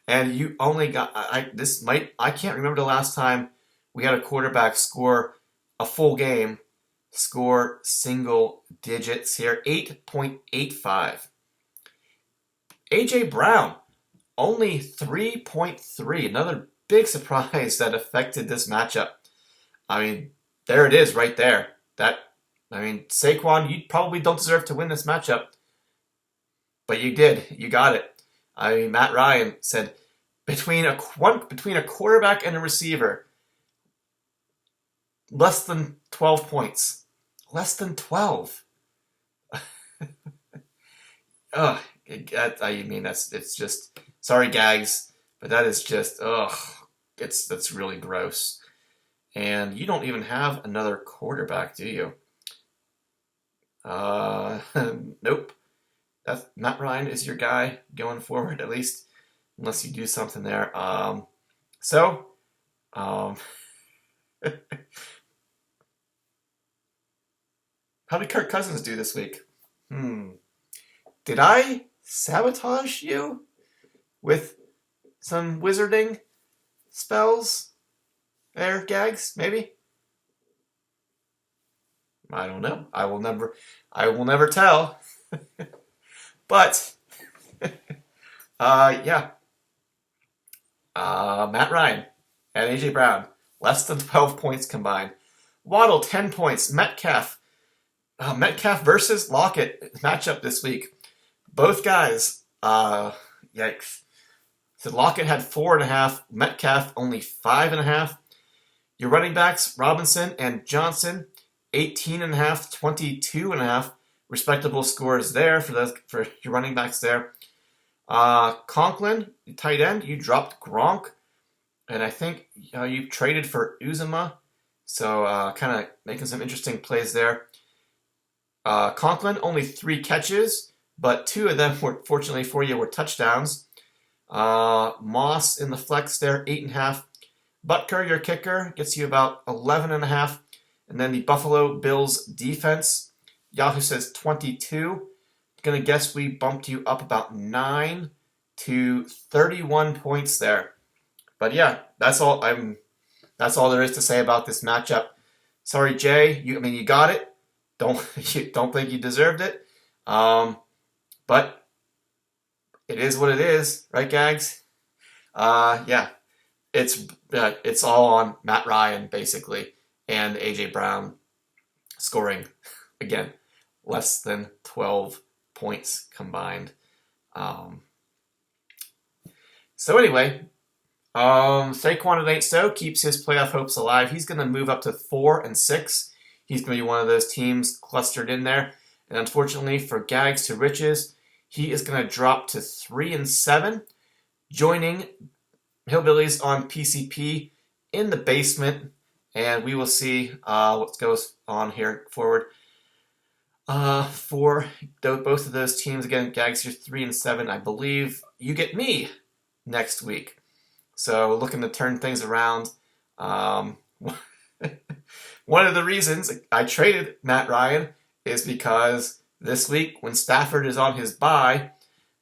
And you only got I can't remember the last time we had a quarterback score a full game, score single digits here. 8.85. AJ Brown, only 3.3. Another big surprise that affected this matchup. I mean, there it is right there. Saquon, you probably don't deserve to win this matchup, but you did. You got it. I mean, Matt Ryan said between a quarterback and a receiver, less than 12 points. Less than 12. It's just, sorry Gags, but that is just, that's really gross. And you don't even have another quarterback, do you? Nope. Matt Ryan is your guy going forward, at least, unless you do something there. How did Kirk Cousins do this week? Did I sabotage you with some wizarding spells? There, Gags, maybe? I don't know. I will never tell. But, yeah. Matt Ryan and AJ Brown, less than 12 points combined. Waddle, 10 points. Metcalf versus Lockett matchup this week. Both guys Yikes. So Lockett had 4.5. Metcalf only 5.5. Your running backs, Robinson and Johnson, 18.5, 22.5. Respectable scores there for your running backs there. Conklin, tight end, you dropped Gronk, and I think you traded for Uzuma, so kind of making some interesting plays there. Conklin, only 3 catches, but 2 of them, fortunately for you, were touchdowns. Moss in the flex there, 8.5. Butker, your kicker, gets you about 11.5. And then the Buffalo Bills defense, Yahoo says 22. Gonna guess we bumped you up about 9 to 31 points there. But yeah, that's all there is to say about this matchup. Sorry, Jay. You got it. Don't think you deserved it. But it is what it is, right, Gags? Yeah. It's all on Matt Ryan, basically, and A.J. Brown scoring, again, less than 12 points combined. So anyway, Saquon, it ain't so, keeps his playoff hopes alive. He's going to move up to 4-6. He's going to be one of those teams clustered in there. And unfortunately for Gags to Riches, he is going to drop to 3-7, joining Hillbillies on PCP in the basement, and we will see what goes on here forward. For both of those teams, again, Gags, you're 3-7. I believe you get me next week. So looking to turn things around. One of the reasons I traded Matt Ryan is because this week, when Stafford is on his bye,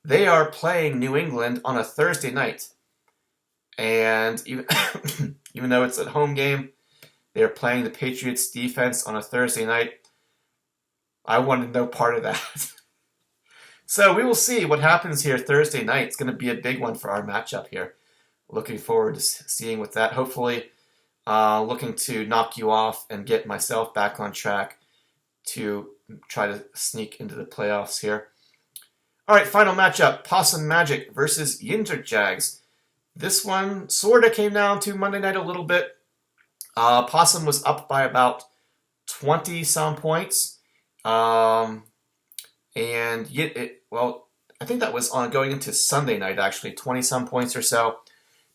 they are playing New England on a Thursday night. And even though it's a home game, they're playing the Patriots defense on a Thursday night. I wanted no part of that. So we will see what happens here Thursday night. It's going to be a big one for our matchup here. Looking forward to seeing with that. Hopefully looking to knock you off and get myself back on track to try to sneak into the playoffs here. All right, final matchup. Possum Magic versus Yinzer Jags. This one sort of came down to Monday night a little bit. Possum was up by about 20-some points. And I think that was on going into Sunday night, actually. 20-some points or so,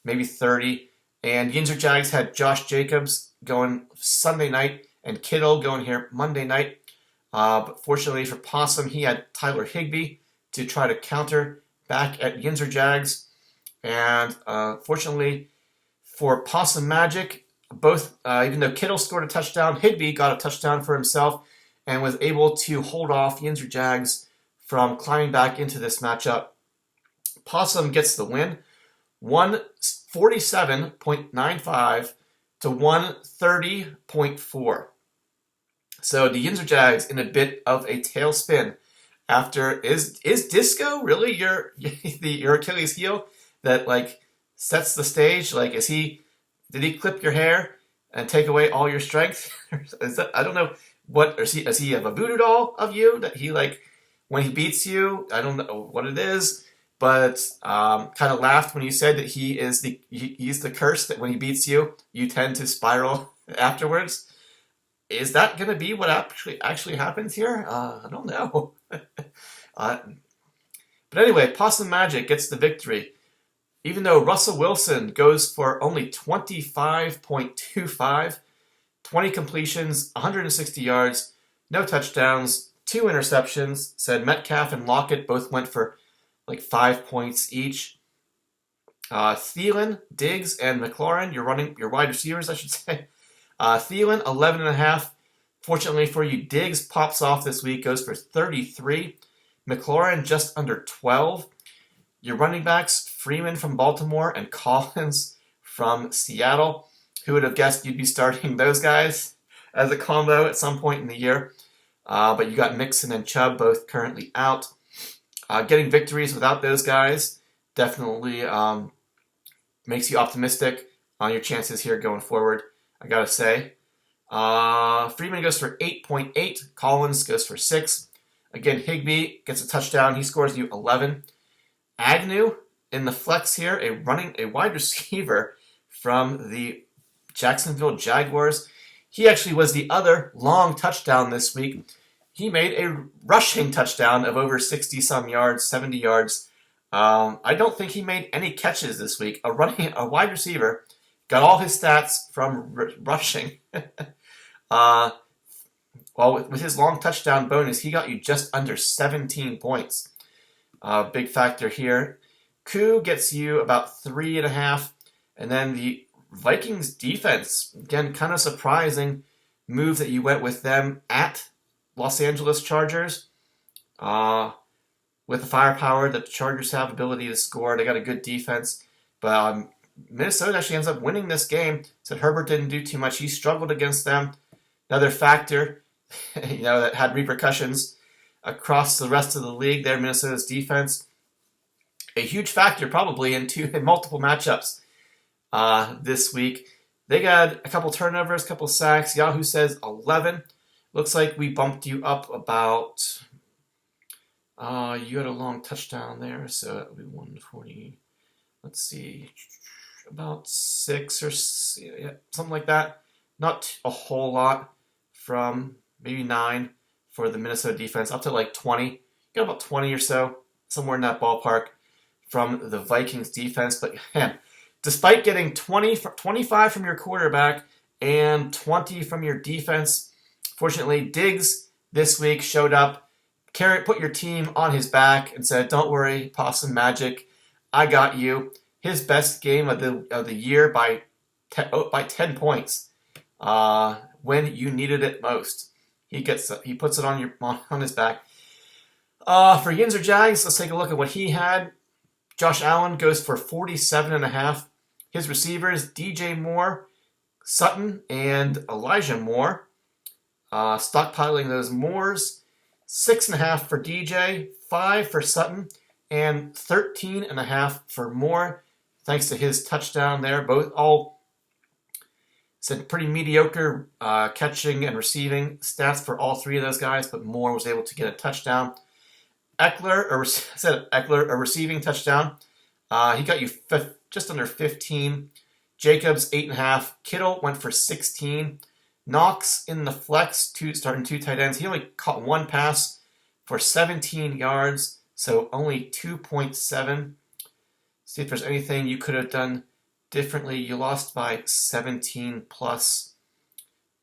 maybe 30. And Yinzer Jags had Josh Jacobs going Sunday night and Kittle going here Monday night. But fortunately for Possum, he had Tyler Higbee to try to counter back at Yinzer Jags. And fortunately for Possum Magic, both even though Kittle scored a touchdown, Higbee got a touchdown for himself and was able to hold off Yinzer Jags from climbing back into this matchup. Possum gets the win, 147.95 to 130.4. So the Yinzer Jags in a bit of a tailspin after is Disco really your Achilles heel that sets the stage? Did he clip your hair and take away all your strength? I don't know what, does he have a voodoo doll of you that he when he beats you? I don't know what it is, but kind of laughed when you said that he's the curse that when he beats you, you tend to spiral afterwards. Is that going to be what actually happens here? I don't know. But anyway, Possum Magic gets the victory. Even though Russell Wilson goes for only 25.25, 20 completions, 160 yards, no touchdowns, 2 interceptions. Said Metcalf and Lockett both went for 5 points each. Thielen, Diggs, and McLaurin, your wide receivers, I should say. Thielen, 11.5. Fortunately for you, Diggs pops off this week, goes for 33. McLaurin just under 12. Your running backs, Freeman from Baltimore and Collins from Seattle. Who would have guessed you'd be starting those guys as a combo at some point in the year? But you got Mixon and Chubb both currently out. Getting victories without those guys definitely makes you optimistic on your chances here going forward, I gotta say. Freeman goes for 8.8. Collins goes for 6. Again, Higbee gets a touchdown. He scores you 11. Agnew in the flex here, a wide receiver from the Jacksonville Jaguars. He actually was the other long touchdown this week. He made a rushing touchdown of over 60-some yards, 70 yards. I don't think he made any catches this week. A wide receiver got all his stats from rushing. With his long touchdown bonus, he got you just under 17 points. Big factor here. Koo gets you about 3.5. And then the Vikings defense, again, kind of surprising move that you went with them at Los Angeles Chargers. With the firepower that the Chargers have, ability to score, they got a good defense. But Minnesota actually ends up winning this game. Said Herbert didn't do too much. He struggled against them. Another factor, that had repercussions across the rest of the league there, Minnesota's defense. A huge factor probably in multiple matchups this week. They got a couple turnovers, a couple sacks. Yahoo says 11. Looks like we bumped you up about... you had a long touchdown there, so that would be 140. Let's see, about 6 or something like that. Not a whole lot from maybe 9 for the Minnesota defense, up to like 20. You got about 20 or so, somewhere in that ballpark from the Vikings defense. But man, despite getting 25 from your quarterback and 20 from your defense, fortunately, Diggs this week showed up, put your team on his back and said, "Don't worry, Possum Magic, I got you." His best game of the year by 10 points when you needed it most. He puts it on his back. For Yinzer Jags, let's take a look at what he had. Josh Allen goes for 47.5. His receivers, DJ Moore, Sutton, and Elijah Moore. Stockpiling those Moores. 6.5 for DJ, 5 for Sutton, and 13.5 for Moore, thanks to his touchdown there. Both all said pretty mediocre catching and receiving stats for all three of those guys, but Moore was able to get a touchdown. Eckler, a receiving touchdown. He got you just under 15. Jacobs, 8.5. Kittle went for 16. Knox in the flex, starting 2 tight ends. He only caught 1 pass for 17 yards, so only 2.7. See if there's anything you could have done differently. You lost by 17 plus.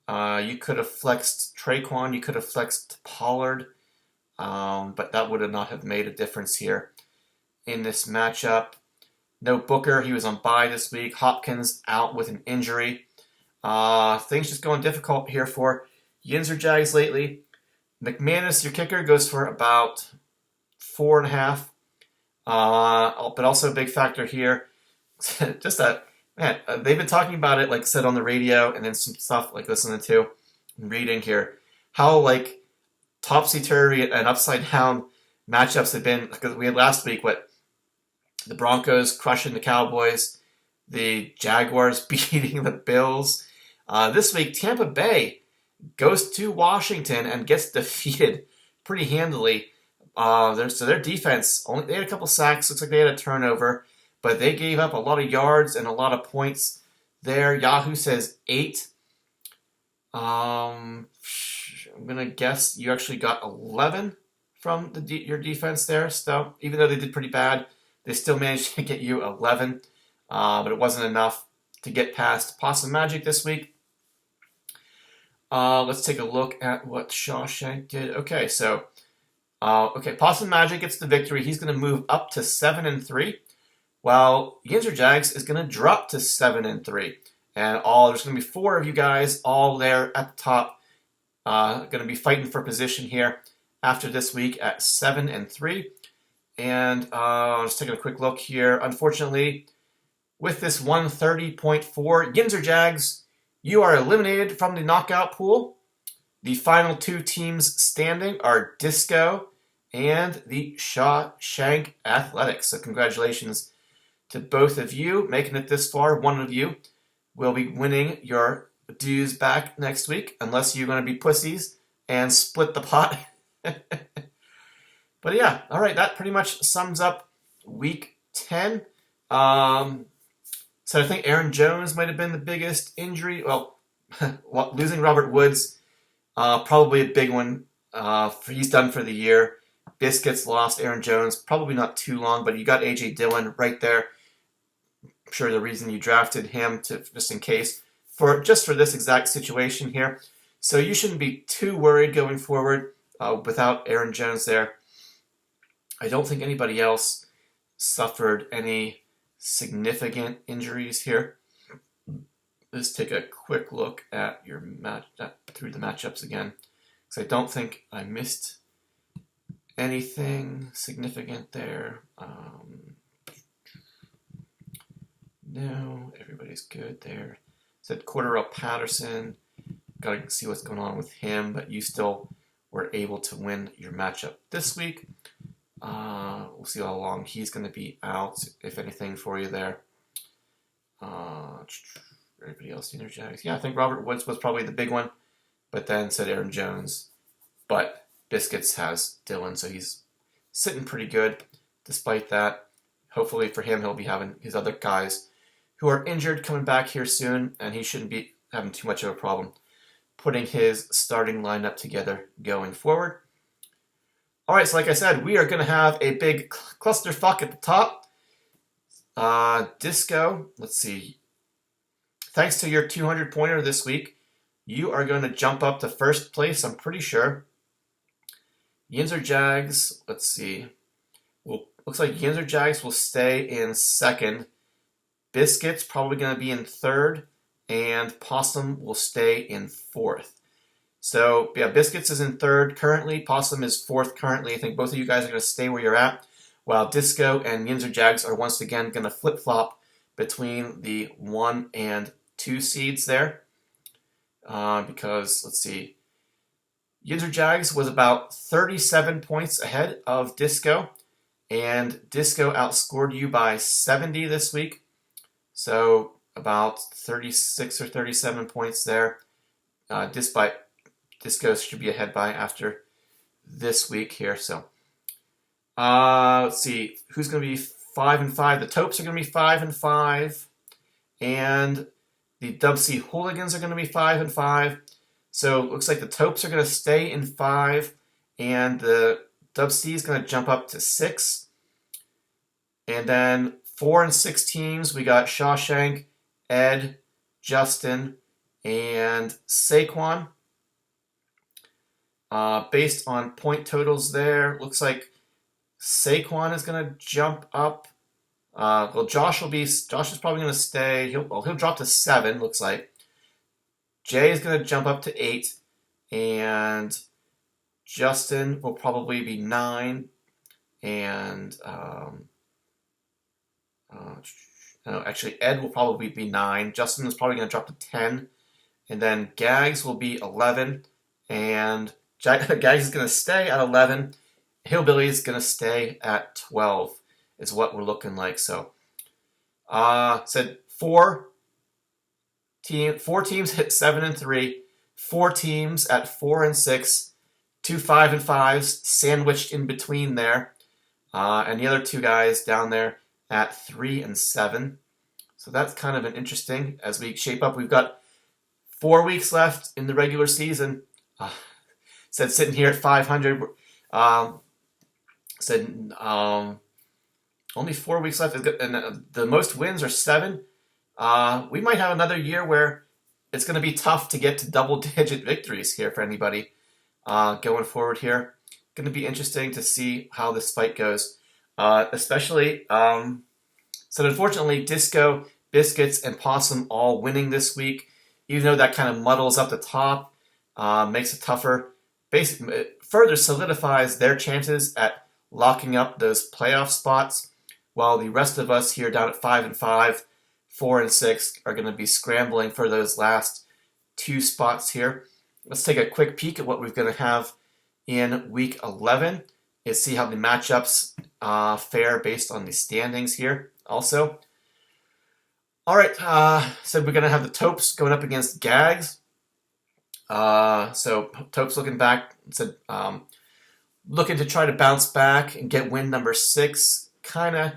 You could have flexed Traquan. You could have flexed Pollard, but that would not have made a difference here in this matchup. No Booker. He was on bye this week. Hopkins out with an injury. Things just going difficult here for Yinzer Jags lately. McManus, your kicker, goes for about 4.5. But also a big factor here. Just that, man, they've been talking about it, like I said, on the radio, and then some stuff like listening to and reading here. How, like, topsy-turvy and upside-down matchups have been. Because we had last week, the Broncos crushing the Cowboys, the Jaguars beating the Bills. This week, Tampa Bay goes to Washington and gets defeated pretty handily. So their defense, they had a couple sacks. Looks like they had a turnover, but they gave up a lot of yards and a lot of points there. Yahoo says 8. I'm going to guess you actually got 11 from your defense there. So even though they did pretty bad, they still managed to get you 11. But it wasn't enough to get past Possum Magic this week. Let's take a look at what Shawshank did. Okay, so Possum Magic gets the victory. He's going to move up to 7-3, while Yinzer Jags is going to drop to 7-3. And there's going to be 4 of you guys all there at the top, going to be fighting for position here after this week at 7-3. And just taking a quick look here. Unfortunately, with this 130.4, Yinzer Jags, you are eliminated from the knockout pool. The final 2 teams standing are Disco and the Shawshank Athletics. So congratulations to both of you making it this far. One of you will be winning your dues back next week, unless you're going to be pussies and split the pot. But yeah, all right, that pretty much sums up week 10. So I think Aaron Jones might have been the biggest injury. Well, losing Robert Woods, probably a big one. He's done for the year. Biscuits lost Aaron Jones, probably not too long, but you got A.J. Dillon right there. I'm sure the reason you drafted him just in case for this exact situation here. So you shouldn't be too worried going forward without Aaron Jones there. I don't think anybody else suffered any significant injuries here. Let's take a quick look at your through the matchups again, because I don't think I missed anything significant there. No, everybody's good there. Said Cordarrelle Patterson. Got to see what's going on with him, but you still were able to win your matchup this week. We'll see how long he's going to be out, if anything, for you there. Everybody else, Junior Jags. Yeah, I think Robert Woods was probably the big one, but then said Aaron Jones. But Biscuits has Dillon, so he's sitting pretty good despite that. Hopefully for him, he'll be having his other guys who are injured coming back here soon, and he shouldn't be having too much of a problem putting his starting lineup together going forward. All right, so like I said, we are going to have a big clusterfuck at the top. Disco, let's see. Thanks to your 200-pointer this week, you are going to jump up to first place, I'm pretty sure. Yinzer Jags, let's see. Well, looks like Yinzer Jags will stay in second. Biscuits probably going to be in third. And Possum will stay in fourth. So, yeah, Biscuits is in third currently. Possum is fourth currently. I think both of you guys are going to stay where you're at, while Disco and Yinzer Jags are once again going to flip-flop between the 1 and 2 seeds there. Because, let's see, Yinzer Jags was about 37 points ahead of Disco, and Disco outscored you by 70 this week. So, about 36 or 37 points there. Despite Disco should be ahead by after this week here. So let's see who's going to be 5-5. The Taupes are going to be 5-5, and the Dub C Hooligans are going to be 5-5. So it looks like the Taupes are going to stay in 5, and the Dub C is going to jump up to 6. And then 4 and 6 teams, we got Shawshank, Ed, Justin, and Saquon. Based on point totals there, looks like Saquon is going to jump up. Well, Josh is probably going to stay. He'll drop to 7, looks like. Jay is going to jump up to 8, and Justin will probably be 9, and actually, Ed will probably be 9. Justin is probably going to drop to 10. And then Gags will be 11. And Gags is going to stay at 11. Hillbilly is going to stay at 12, is what we're looking like. So, said 4 teams hit 7-3. 4 teams at 4 and 6. 2 5-5s sandwiched in between there. And the other 2 guys down there at 3 and 7. So that's kind of an interesting as we shape up. We've got 4 weeks left in the regular season. Said sitting here at 500. Only 4 weeks left, and the most wins are 7. We might have another year where it's going to be tough to get to double-digit victories here for anybody going forward here. Going to be interesting to see how this fight goes. Especially, so unfortunately, Disco, Biscuits, and Possum all winning this week, even though that kind of muddles up the top, makes it tougher, basically, it further solidifies their chances at locking up those playoff spots, while the rest of us here down at 5-5, 4 and 6 are going to be scrambling for those last 2 spots here. Let's take a quick peek at what we're going to have in week 11. Is see how the matchups fare based on the standings here also. All right, so we're going to have the Taupes going up against Gags. So Taupes looking back, looking to try to bounce back and get win number 6 kind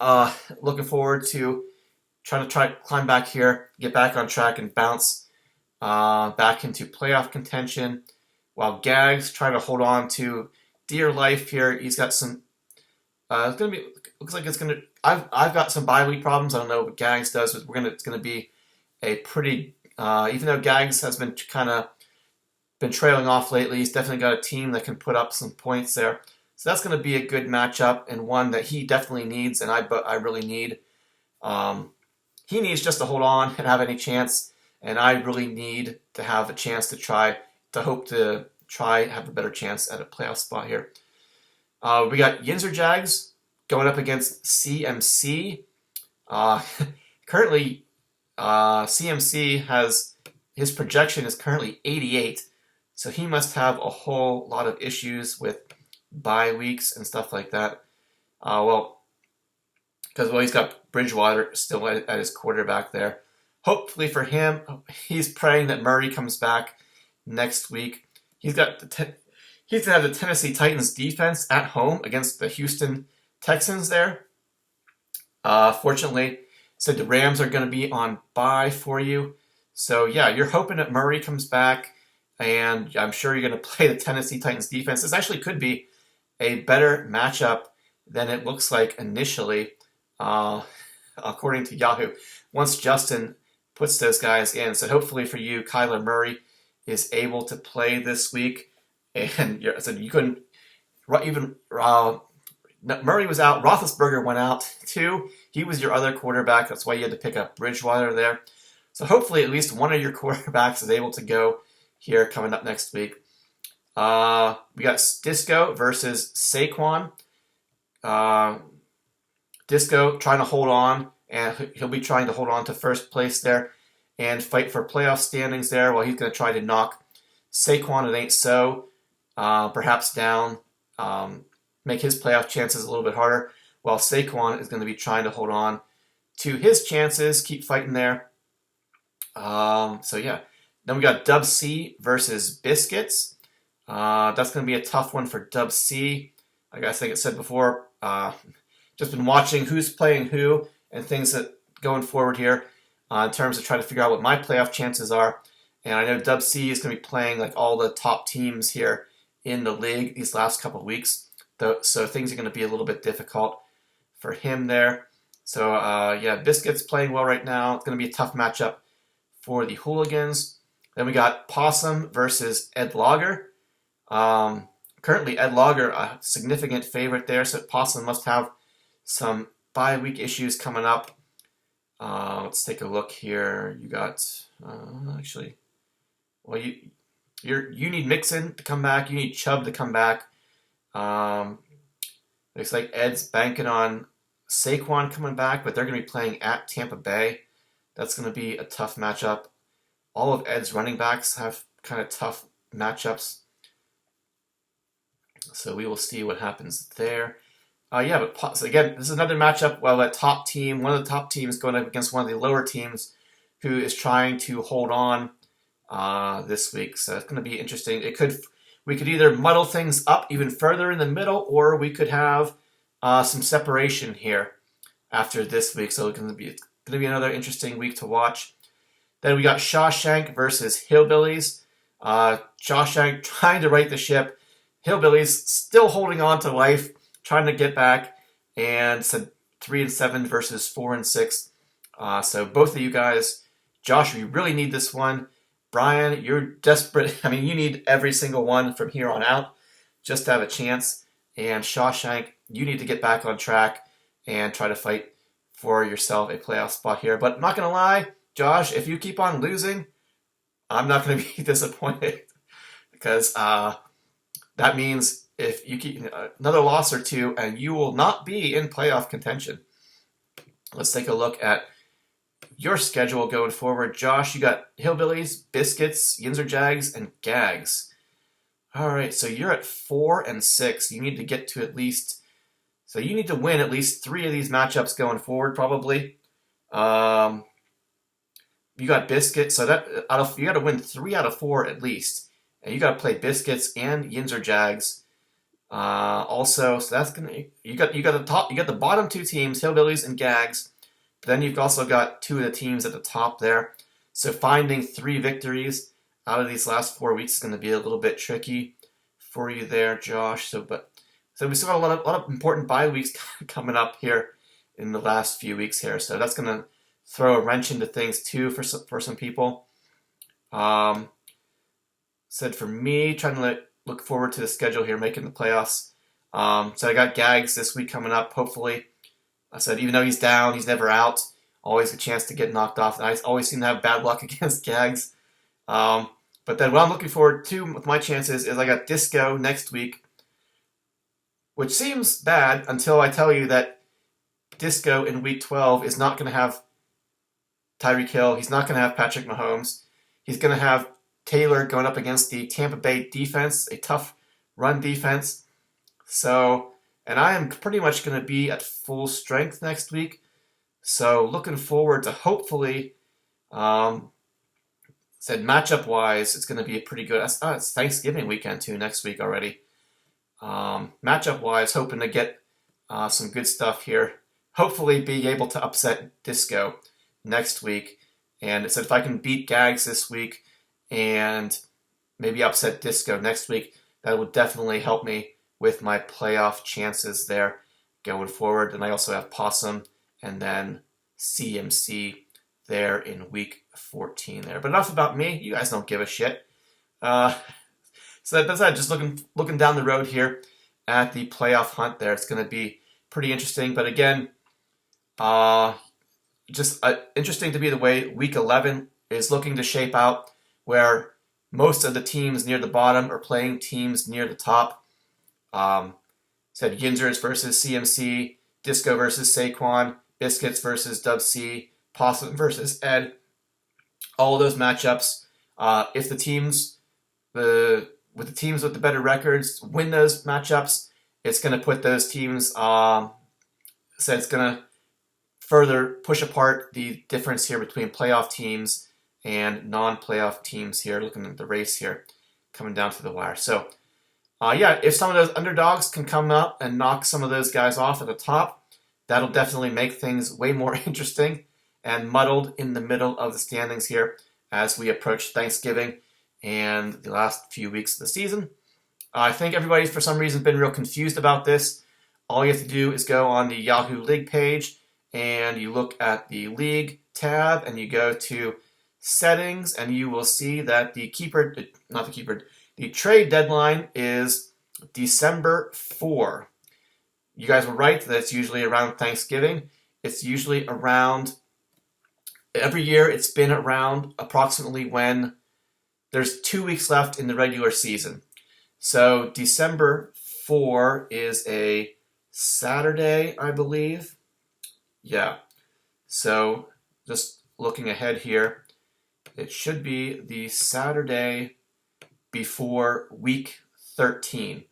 of looking forward to trying to climb back here, get back on track, and bounce back into playoff contention. While Gags trying to hold on to dear life here. He's got some. It's gonna be. Looks like it's gonna. I've got some bye week problems. I don't know what Gags does, but it's gonna be a pretty. Even though Gags has been kind of been trailing off lately, he's definitely got a team that can put up some points there. So that's going to be a good matchup and one that he definitely needs, and I really need. He needs just to hold on and have any chance, and I really need to have a chance to hope to have a better chance at a playoff spot here. We got Yinzer Jags going up against CMC. Currently, CMC has his projection is currently 88, so he must have a whole lot of issues with bye weeks and stuff like that. Because he's got Bridgewater still at his quarterback there. Hopefully for him, he's praying that Murray comes back next week. He's gonna have the Tennessee Titans defense at home against the Houston Texans there. Fortunately, said the Rams are going to be on bye for you. So yeah, you're hoping that Murray comes back, and I'm sure you're going to play the Tennessee Titans defense. This actually could be a better matchup than it looks like initially, according to Yahoo. Once Justin puts those guys in, so hopefully for you, Kyler Murray is able to play this week, and you couldn't even. Murray was out. Roethlisberger went out too. He was your other quarterback. That's why you had to pick up Bridgewater there. So hopefully at least one of your quarterbacks is able to go here coming up next week. We got Disco versus Saquon. Disco trying to hold on, and he'll be trying to hold on to first place there and fight for playoff standings there while he's going to try to knock Saquon, it ain't so, perhaps down, make his playoff chances a little bit harder, while Saquon is going to be trying to hold on to his chances, keep fighting there. So yeah. Then we got Dub C versus Biscuits. That's going to be a tough one for Dub C. Like I think it said before, just been watching who's playing who and things that going forward here in terms of trying to figure out what my playoff chances are. And I know Dub C is going to be playing like all the top teams here in the league these last couple of weeks. So things are going to be a little bit difficult for him there. So yeah, Biscuits playing well right now. It's going to be a tough matchup for the Hooligans. Then we got Possum versus Ed Lager. Currently, Ed Lager, a significant favorite there, so Possum must have some bye week issues coming up. Let's take a look here. You got you need Mixon to come back. You need Chubb to come back. Looks like Ed's banking on Saquon coming back, but they're going to be playing at Tampa Bay. That's going to be a tough matchup. All of Ed's running backs have kind of tough matchups. So we will see what happens there. So again, this is another matchup. Well, one of the top teams going up against one of the lower teams who is trying to hold on this week. So it's going to be interesting. We could either muddle things up even further in the middle, or we could have some separation here after this week. So it's going to be another interesting week to watch. Then we got Shawshank versus Hillbillies. Shawshank trying to right the ship. Hillbillies still holding on to life, trying to get back, and said 3-7 versus 4-6. So both of you guys, Josh, you really need this one. Brian, you're desperate. I mean, you need every single one from here on out just to have a chance. And Shawshank, you need to get back on track and try to fight for yourself a playoff spot here. But I'm not going to lie, Josh, if you keep on losing, I'm not going to be disappointed because that means if you keep another loss or two and you will not be in playoff contention. Let's take a look at your schedule going forward. Josh, you got Hillbillies, Biscuits, Yinzer Jags, and Gags. All right, so you're at 4-6. You need to get to you need to win at least 3 of these matchups going forward, probably. You got Biscuits, so you got to win 3 out of 4 at least, and you got to play Biscuits and Yinzer Jags. Also, so that's gonna you got the bottom two teams, Hillbillies and Gags. But then you've also got two of the teams at the top there. So finding 3 victories out of these last 4 weeks is going to be a little bit tricky for you there, Josh. So we still got a lot of important bye weeks coming up here in the last few weeks here. So that's going to throw a wrench into things too for some people. Said for me, trying to look forward to the schedule here, making the playoffs. So I got Gags this week coming up, hopefully. I said even though he's down, he's never out. Always a chance to get knocked off. And I always seem to have bad luck against Gags. But then what I'm looking forward to with my chances is I got Disco next week, which seems bad until I tell you that Disco in week 12 is not going to have Tyreek Hill. He's not going to have Patrick Mahomes. He's going to have Taylor going up against the Tampa Bay defense, a tough run defense. So, and I am pretty much going to be at full strength next week. So looking forward to hopefully, said matchup-wise, it's going to be a pretty good, it's Thanksgiving weekend too, next week already. Matchup-wise, hoping to get some good stuff here. Hopefully be able to upset Disco next week. And it said if I can beat Gags this week and maybe upset Disco next week, that would definitely help me with my playoff chances there going forward. And I also have Possum and then CMC there in week 14 there. But enough about me. You guys don't give a shit. So that's that. Just looking down the road here at the playoff hunt there. It's going to be pretty interesting. But again, just interesting to be the way week 11 is looking to shape out, where most of the teams near the bottom are playing teams near the top. Said Yinzers versus CMC, Disco versus Saquon, Biscuits versus Dub C, Possum versus Ed. All of those matchups. If the teams with the better records win those matchups, it's going to put those teams. So it's going to further push apart the difference here between playoff teams and non-playoff teams here. Looking at the race here, coming down to the wire. So, if some of those underdogs can come up and knock some of those guys off at the top, that'll definitely make things way more interesting and muddled in the middle of the standings here as we approach Thanksgiving and the last few weeks of the season. I think everybody's for some reason been real confused about this. All you have to do is go on the Yahoo League page and you look at the League tab and you go to Settings and you will see that the trade deadline is December 4. You guys were right that it's usually around Thanksgiving. It's usually around, every year it's been around approximately when there's 2 weeks left in the regular season. So December 4 is a Saturday, I believe. Yeah. So just looking ahead here, it should be the Saturday before week 13.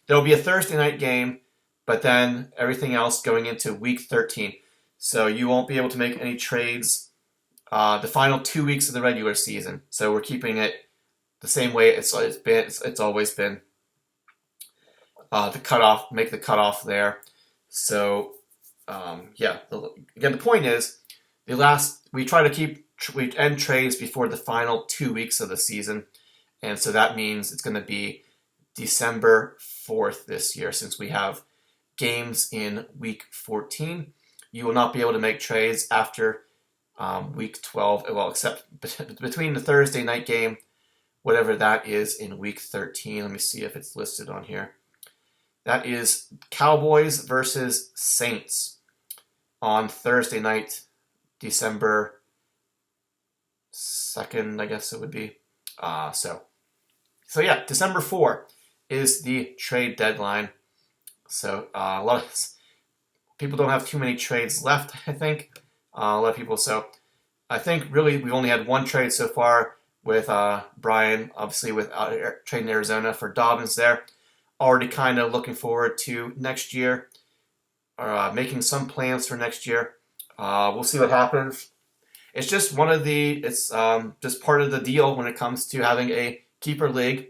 There'll be a Thursday night game, but then everything else going into week 13. So you won't be able to make any trades the final 2 weeks of the regular season. So we're keeping it the same way it's always been. The cutoff, make the cutoff there. So again, the point is we try to we end trades before the final 2 weeks of the season, and so that means it's going to be December 4th this year, since we have games in week 14. You will not be able to make trades after week 12, well, except between the Thursday night game, whatever that is, in week 13. Let me see if it's listed on here. That is Cowboys versus Saints on Thursday night, December 2nd, I guess it would be. So yeah, December 4 is the trade deadline. So a lot of people don't have too many trades left, I think. A lot of people. So I think really we've only had one trade so far with Brian, obviously with trading Arizona for Dobbins there. Already kind of looking forward to next year, or making some plans for next year. We'll see what happens. It's just just part of the deal when it comes to having a keeper league.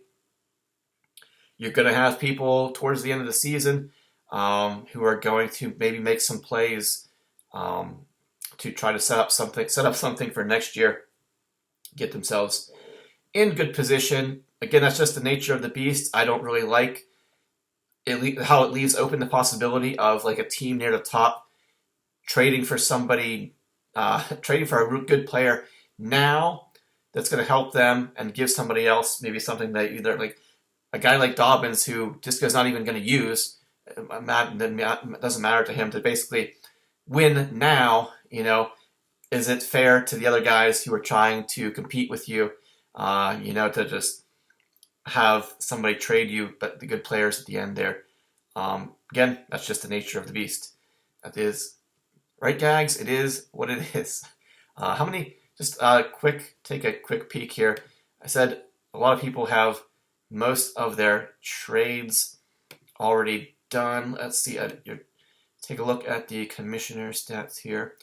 You're going to have people towards the end of the season who are going to maybe make some plays to try to set up something for next year, get themselves in good position. Again, that's just the nature of the beast. I don't really like how it leaves open the possibility of like a team near the top trading for somebody, trading for a good player now that's going to help them and give somebody else maybe something that either like a guy like Dobbins who just is not even going to use. It doesn't matter to him to basically win now. Is it fair to the other guys who are trying to compete with you? To just have somebody trade you, but the good players at the end there. Again, that's just the nature of the beast. That is, right, Gags? It is what it is. How many? Just take a quick peek here. I said a lot of people have most of their trades already done. Let's see. Take a look at the commissioner stats here.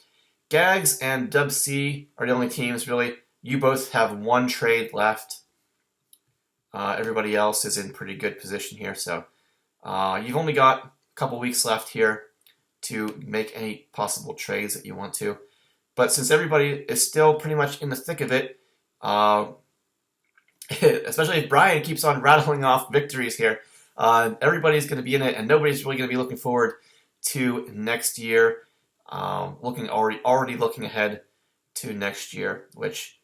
Gags and Dub C are the only teams really. You both have one trade left. Everybody else is in pretty good position here. So you've only got a couple weeks left here to make any possible trades that you want to. But since everybody is still pretty much in the thick of it, especially if Brian keeps on rattling off victories here, everybody's going to be in it, and nobody's really going to be looking forward to next year. Already looking ahead to next year, which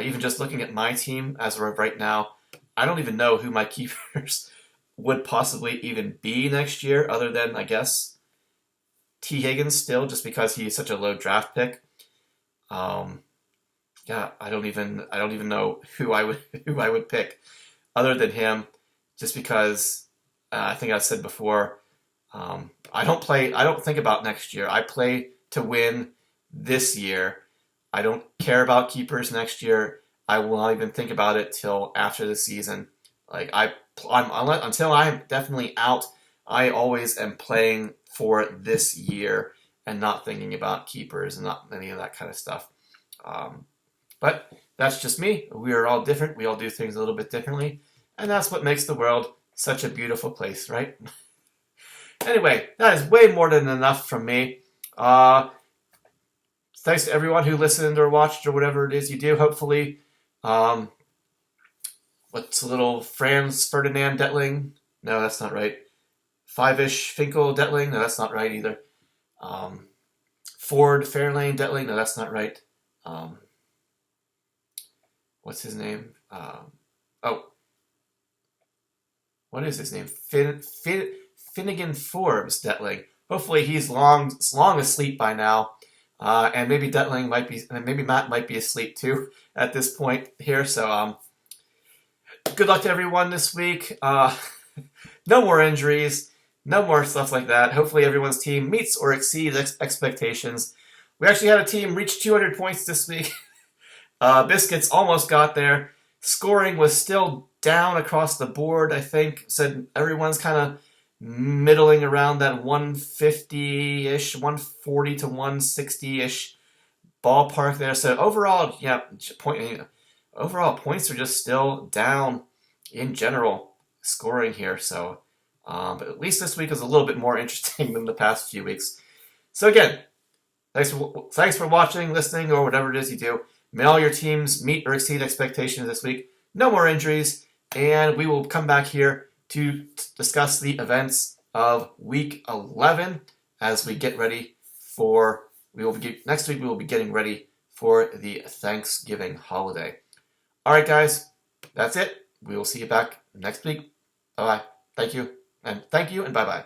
even just looking at my team as of right now, I don't even know who my keepers would possibly even be next year, other than I guess T. Higgins still, just because he's such a low draft pick. I don't even know who I would pick other than him, just because I think I said before, I don't think about next year. I play to win this year. I don't care about keepers next year. I will not even think about it till after the season. Until I'm definitely out, I always am playing for this year and not thinking about keepers and not any of that kind of stuff. But that's just me. We are all different. We all do things a little bit differently. And that's what makes the world such a beautiful place, right? Anyway, that is way more than enough from me. Thanks to everyone who listened or watched or whatever it is you do. Hopefully, what's a little Franz Ferdinand Detling? No, that's not right. Five-ish Finkel Detling? No, that's not right either. Ford Fairlane Detling? No, that's not right. What's his name? What is his name? Finnegan Forbes Detling. Hopefully he's long asleep by now. And maybe Detling might be, and maybe Matt might be asleep too at this point here. So, good luck to everyone this week. No more injuries, no more stuff like that. Hopefully everyone's team meets or exceeds expectations. We actually had a team reach 200 points this week. Biscuits almost got there. Scoring was still down across the board, I think. Said everyone's kind of middling around that 150-ish, 140 to 160-ish ballpark there. So overall, overall points are just still down in general scoring here. So, but at least this week is a little bit more interesting than the past few weeks. So again, thanks for watching, listening, or whatever it is you do. May all your teams meet or exceed expectations this week. No more injuries, and we will come back here to discuss the events of Week 11 as we get ready for. Next week we will be getting ready for the Thanksgiving holiday. All right, guys, that's it. We will see you back next week. Bye bye. Thank you, and bye bye.